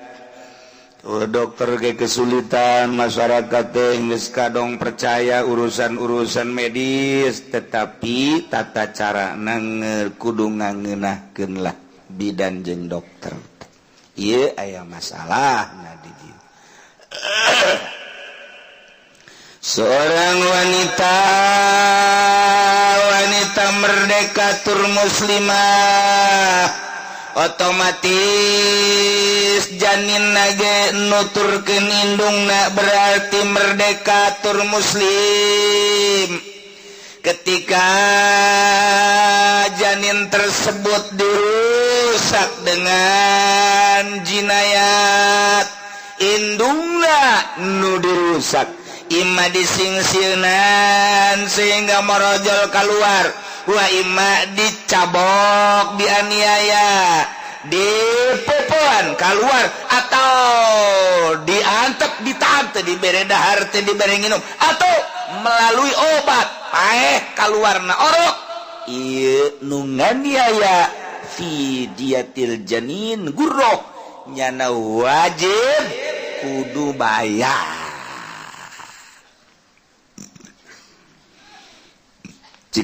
Dokter ge kesulitan, masyarakat teh geus kadong percaya urusan medis, tetapi tata carana kudu ngangeunahkeun lah bidan jeung dokter. Ieu aya masalahna di dieu. Seorang wanita merdekatur muslimah otomatis janin nage nuturkeun indungna berarti merdekatur muslim. Ketika janin tersebut dirusak dengan jinayat, indungna nu dirusak imma disingsieunan sehingga merojol keluar, wa imma dicabok, dianiaya, dipopoan keluar, atau diantep, ditante, diberi dahar, diberi minum, atau melalui obat keluarna orok. Ieu nu nganiaya fi diatil janin gurroh nyana wajib kudu bayar.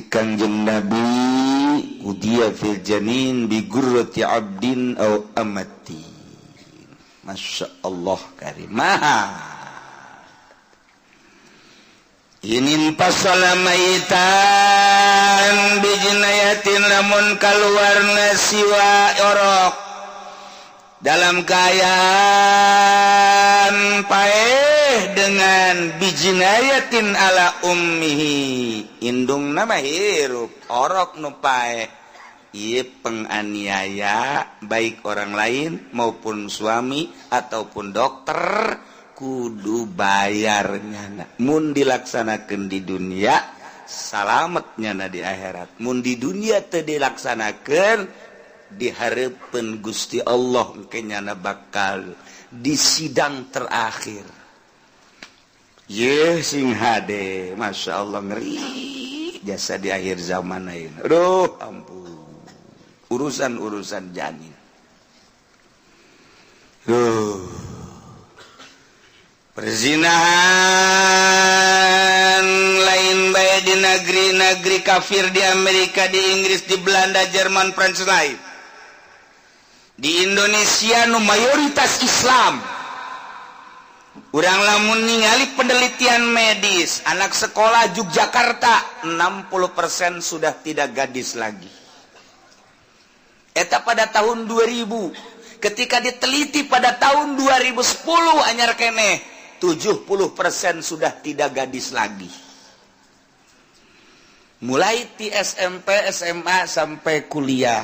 Kanjeng Nabi udia fil janin bi gurrati abdin aw amati. Masya Allah karimah. Inin pasala maitan bi jinayatin lamun kaluarna siwa orok dalam keadaan paeh dengan bijinayatin ala ummihi, indung nama hirup orok nu paeh. Ieu penganiaya baik orang lain maupun suami ataupun dokter kudu bayarnya. Mun dilaksanakeun di dunia salametnya di akhirat, mun di dunia teu dilaksanakeun dihareupeun Gusti Allah engke nyana bakal di sidang terakhir. Ye sing hade, masya Allah ngeri jasa di akhir zaman ayeuna. Aduh ampun, urusan janin. Perzinahan lain bae di negeri-negeri kafir, di Amerika, di Inggris, di Belanda, Jerman, Prancis lain. Di Indonesia nu mayoritas Islam, urang lamun ningali penelitian medis anak sekolah Yogyakarta 60% sudah tidak gadis lagi. Eta pada tahun 2000. Ketika diteliti pada tahun 2010 anyar keneh 70% sudah tidak gadis lagi. Mulai di SMP, SMA sampai kuliah.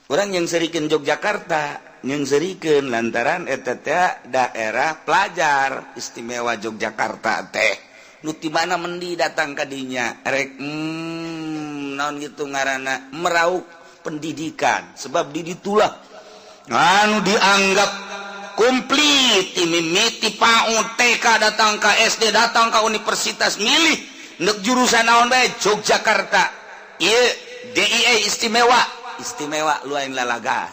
Orang yang serikeun Yogyakarta, yang serikeun lantaran eta teh daerah pelajar istimewa Yogyakarta teh. Nu ti mana mendi datang ka dinya rek naon gitu ngaranna merauk pendidikan sebab di ditulah anu dianggap komplit mimiti PAUD TK datang ka SD datang ka universitas milih neuk jurusan naon bae Yogyakarta. Ieu DIE istimewa lain lalaga.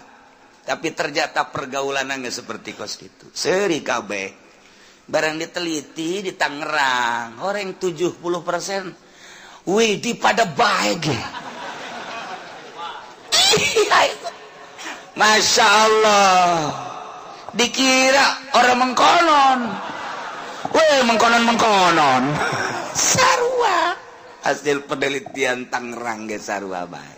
Tapi ternyata pergaulanna geus seperti kos kitu. Seuri kabeh. Barang diteliti di Tangerang, horeng 70%. Wih, di pada bae ge. Masya Allah. Dikira orang mengkonon. Wih, mengkonon. Sarua. Hasil penelitian Tangerang ge sarua bae.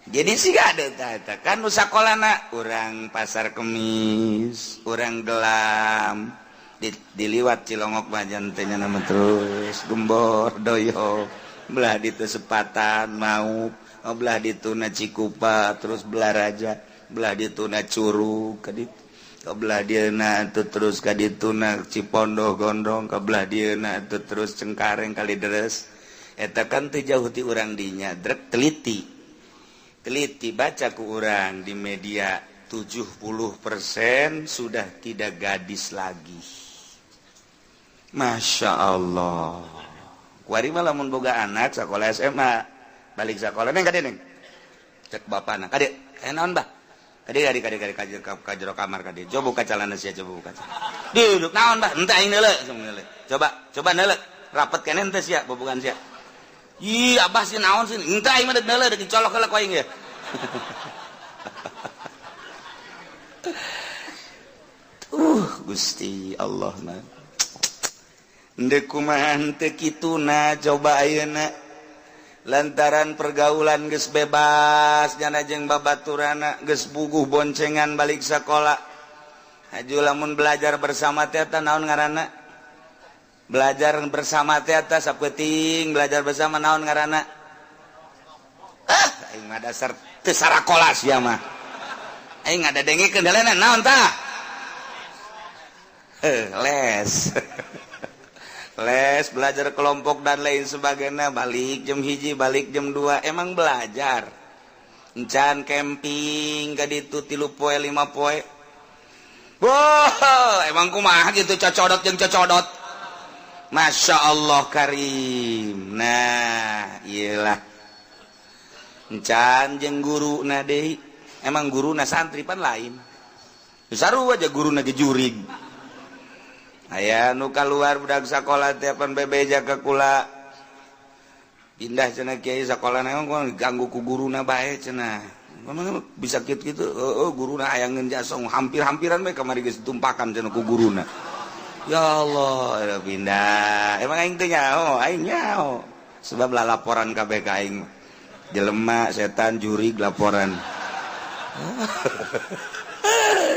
jadi sih gak ada kan sekolahna orang pasar Kemis orang gelam diliwat Cilongok majantenya nama terus gembor doyo belah di Sepatan mau belah di Tuna Cikupa terus belah Raja belah di Tuna Curug kebelah dieuna itu terus ka di Tuna Cipondoh Gondong kebelah dieuna itu terus Cengkareng Kalideres eta kan teu jauh ti urang dinya drek teliti baca ku urang di media 70% sudah tidak gadis lagi. Masya Allah. Kuari mah lamun boga anak sekolah SMA balik sekolah neng kade neng cek bapana kade naon bah kade kajero kamar kade coba buka celana sia coba buka duduk naon bah henteu aing neule coba neule rapet keneh henteu sia bobogan sia ih abah sih naon sih henteu aing mah deuk neule deuk colok heula ku aing ge Gusti Allah mah ndek kumaha teu kituna coba ayeuna lantaran pergaulan geus bebas jana jeung babaturana geus buguh boncengan balik sekolah aju lamun belajar bersama teh naon ngaranna belajar bersama teh sapeuting belajar bersama naon ngaranna aing mah dasar teu sarakola sia mah aing ngadadengikeun helena naon tah les belajar kelompok dan lain sebagainya balik jam 1 balik jam 2 emang belajar encan camping ka ditu 3 poe 5 poe wah emang kumaha gitu cocodot jeung cocodot Masya Allah karim nah iyalah encan jeung guruna deui emang guruna santri pan lain sarua aja guruna ge jurig aya nu kaluar budak sakola teh pan bebeja ka kula pindah cenah kiai sakolana emang ganggu ku guruna bae cenah bisa kitu guruna aya ngeunjasong hampir-hampiran we kamari geus tumpakan cenah ku guruna ya Allah pindah emang aing teh aing nyaho sebab laporan kabeh ka aing jelema setan jurig laporan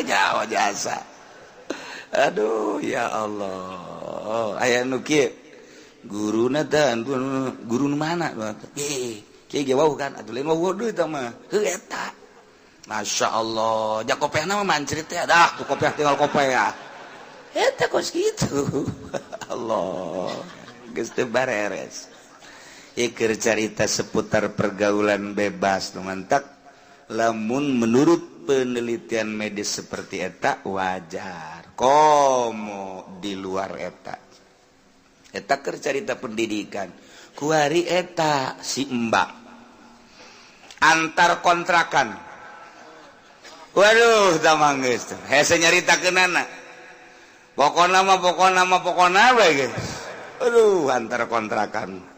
nyaho jasa aduh ya Allah aya nu kieu guruna teh guru nu mana kieu ge wau kan atuh lain wau deui tah mah heuh eta Masya Allah jak kopehna mah mancrit teh dah tu kopeh tinggal kopeh eta kos kitu Allah geus teu bareres ieu keur carita seputar pergaulan bebas nu mantak lamun menurut penelitian medis seperti eta wajar komo di luar eta keur carita pendidikan kuari eta si mbak antar kontrakan waduh tamang geus hese nyaritakeunana pokona we geus aduh antar kontrakan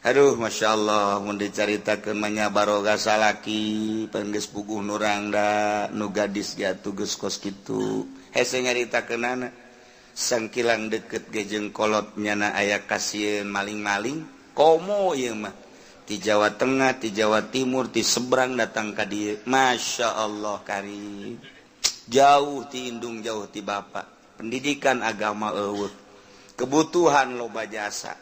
aduh Masya Allah mun dicaritakeun manya baroga salaki pan geus puguh nurangda nu gadis ge atuh geus kos kitu hese nyaritakeunana sangkilang deukeut ge jeung kolot nyana aya kasieun maling-maling komo ieu mah ti Jawa Tengah ti Jawa Timur ti seberang datang ka dieu Masya Allah karim jauh ti indung jauh ti bapa pendidikan agama eueuh kebutuhan loba jasa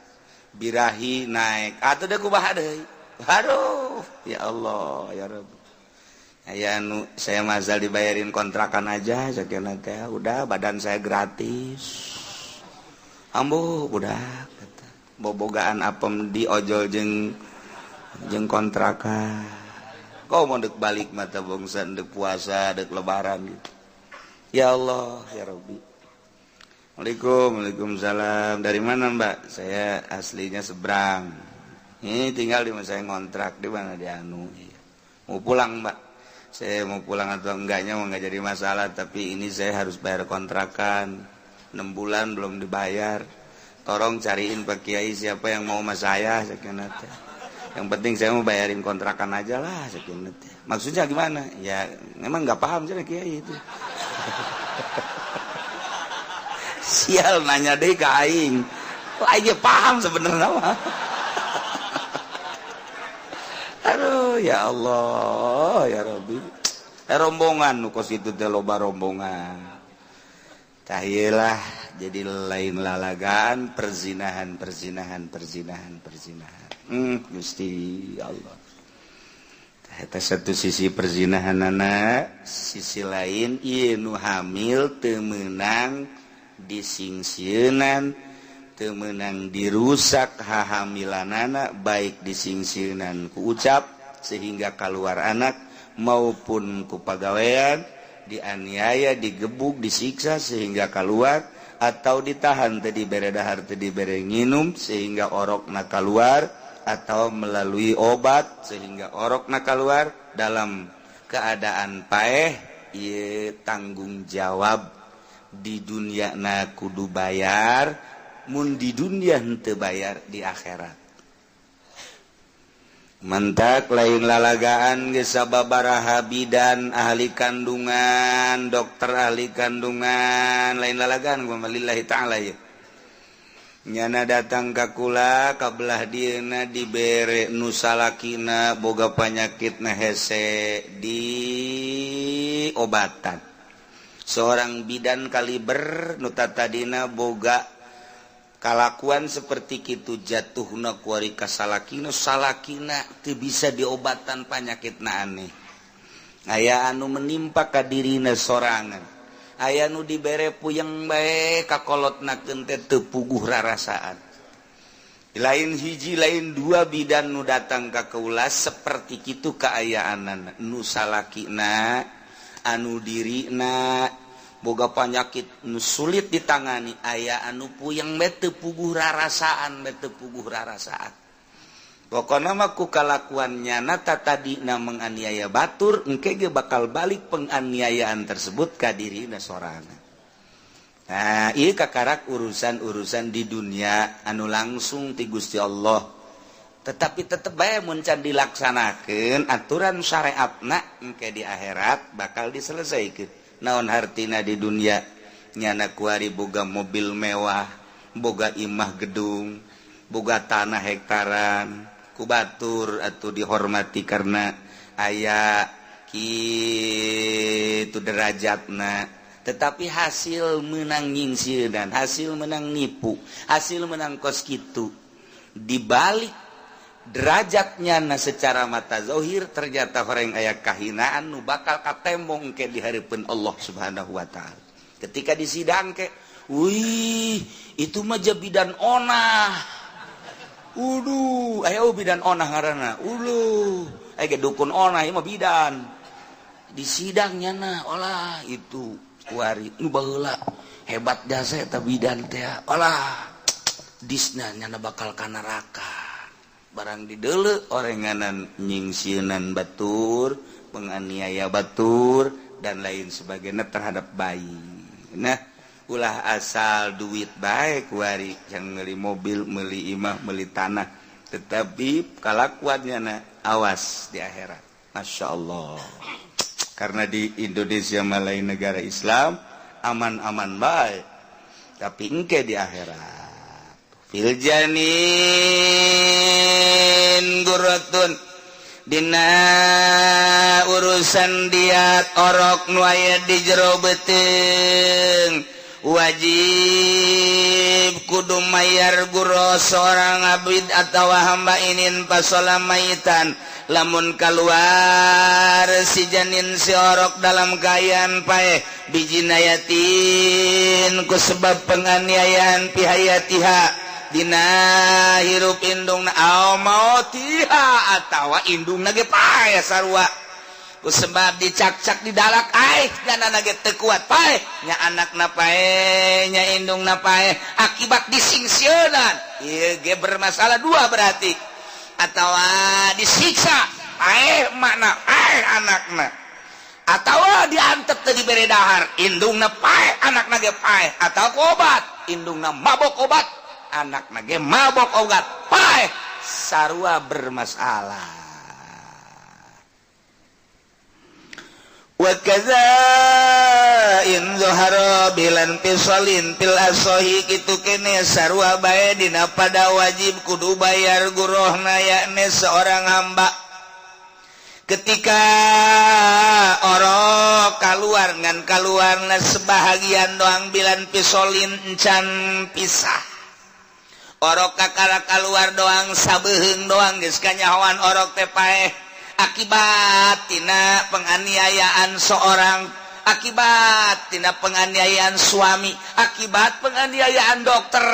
birahi naik atuh da kumaha deui aduh ya Allah ya Rabb aya anu saya mazal dibayarin kontrakan aja sakeuna teh udah badan saya gratis ambo budak kata bobogaan apem di ojol jeung kontrakan kau mau deuk balik mata bangsa deuk puasa deuk lebaran gitu ya Allah ya Rabbi Waalaikumsalam. Dari mana Mbak? Saya aslinya seberang. Ini tinggal di mana saya ngontrak di mana di Anu. Mau pulang Mbak. Saya mau pulang atau enggaknya mau nggak jadi masalah. Tapi ini saya harus bayar kontrakan. 6 bulan belum dibayar. Tolong cariin Pak Kiai siapa yang mau sama saya. Yang penting saya mau bayarin kontrakan aja lah. Maksudnya gimana? Ya memang nggak paham sih Kiai itu. Sial nanya deh ke aing aing paham sebenarnya mah aduh ya Allah ya Rabbi rombongan nu kos itu teh loba rombongan tahilah jadi lain lalagaan perzinahan Gusti Allah eta satu sisi perzinahan anak sisi lain ieu nu hamil teu meunang disingsieunnan teu meunang dirusak hahamilanana baik disingsieunnan ku ucap sehingga keluar anak maupun ku pagawean dianiaya digebuk disiksa sehingga keluar atau ditahan teu dibere dahar teu dibere nginum sehingga orokna keluar atau melalui obat sehingga orokna keluar dalam keadaan paeh ieu tanggung jawab di dunia na kudu bayar mun di dunia henteu bayar di akhirat mentak lain lalagaan geus sababaraha bidan ahli kandungan dokter ahli kandungan lain lalagaan lillahi ta'ala ya nyana datang ka kula kabelah dieuna dibere nu salakina boga panyakit na hese di obatan seorang bidan kaliber nu tadina boga kalakuan seperti kitu jatuhna kuari ka salakina teu bisa diobatan panyakitna aneh aya anu menimpa ka dirina sorangan aya nu dibere puyeng bae kakolotnakeun teh teu puguh rarasaan lain hiji lain dua bidan nu datang ka kaula seperti kitu kaayaanana nu salakina anu dirina boga panyakit nu sulit ditangani aya anu puyeng bae teu puguh rarasaan pokona mah ku kalakuannya nata tadina menganiaya batur engke ge bakal balik penganiayaan tersebut ka dirina sorangan. Nah, ieu kakarak urusan-urusan di dunia anu langsung ti Gusti Allah. Tetapi tetep bae mun can dilaksanakeun aturan syariatna engke di akhirat bakal diselesaikeun. Naon hartina di dunia nyana kuari boga mobil mewah, boga imah gedung, boga tanah hektaran. Batur atau dihormati karena aya kitu derajatna tetapi hasil menang nyingsieun dan hasil menang nipu hasil menang kos kitu dibalik derajatnya na secara mata zahir ternyata orang aya kahinaan nu bakal katembong ke di hareupeun Allah Subhanahu wa taala ketika disidang ke wih itu mah bidan onah ayo bidan onah ngaranna aya dukun onah ieu mah bidan di sidangnya na olah itu kuari nu baheula hebat jasa eta bidan teh olah disna nya bakal ka neraka barang dideuleu orenganan nyingsieunnan batur penganiaya batur dan lain sebagainya terhadap bayi nah ulah asal duit baik kuari yang meuli mobil meuli imah meuli tanah tetapi kalakuannya na awas di akhirat Masya Allah karena di Indonesia lain negara Islam aman-aman baik tapi engke di akhirat fil janin guratun dina urusan diat orok nu aya di jero beuteung wajib kudu mayar guro seorang abid atau hamba inin pasola mayitan lamun keluar si janin si orok dalam kayan pae bijina yatin ku sebab penganiayaan pihayatiha dina hirup indungna au mautiha atawa indungna ge pae sarua ku sebab dicak-cak didalak jangan ge teu kuat paeh nya anakna paeh nya indungna paeh akibat disingsieunnan ieu ge bermasalah dua berarti atawa disiksa paeh makna anakna atawa diantep teu dibere dahar indungna paeh anakna ge paeh atawa ku obat indungna mabok obat anakna ge mabok obat paeh sarua bermasalah wa kaza in zuhara bilan pisolin pil asohi kitu kene sarua bae dina pada wajib kudu bayar gurohna yakni seorang hamba ketika orok keluarna sebahagian doang bilan pisolin encan pisah orok kakara keluar doang sabeuheung doang geus kanyahoan orok teh paeh akibat tina penganiayaan seorang akibat tina penganiayaan suami akibat penganiayaan dokter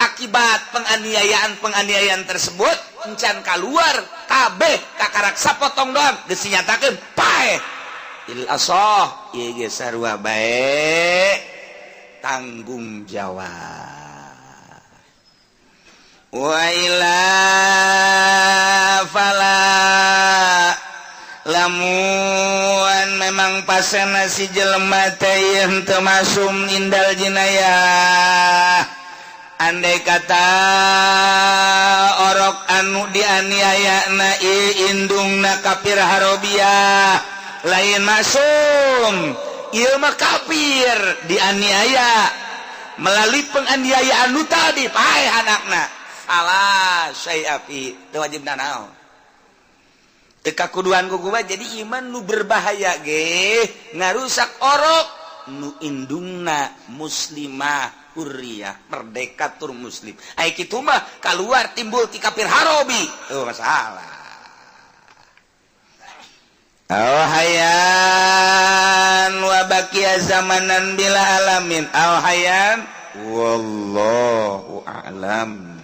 akibat penganiayaan tersebut encan keluar kabeh kakarak sapotong doang geus dinyatakeun paeh il asoh ieu ge sarua bae tanggung jawab wa ila fala lamun memang pasana si jelema teh teu masum indal jinayah andai kata orok anu dianiayana indungna kafir harobiyah lain masum ieu mah kafir dianiaya melalui penganiayaan nu tadi paeh anakna salah syai'afi teu wajib naon teu kakuduan kukuba jadi iman nu berbahaya ge ngarusak orok nu indungna muslimah hurriyah merdeka tur muslim ai kitu mah keluar timbul ti kafir harobi tuh masalah hayan wa baqiya zamanan bila alamin hayan wallahu a'lam.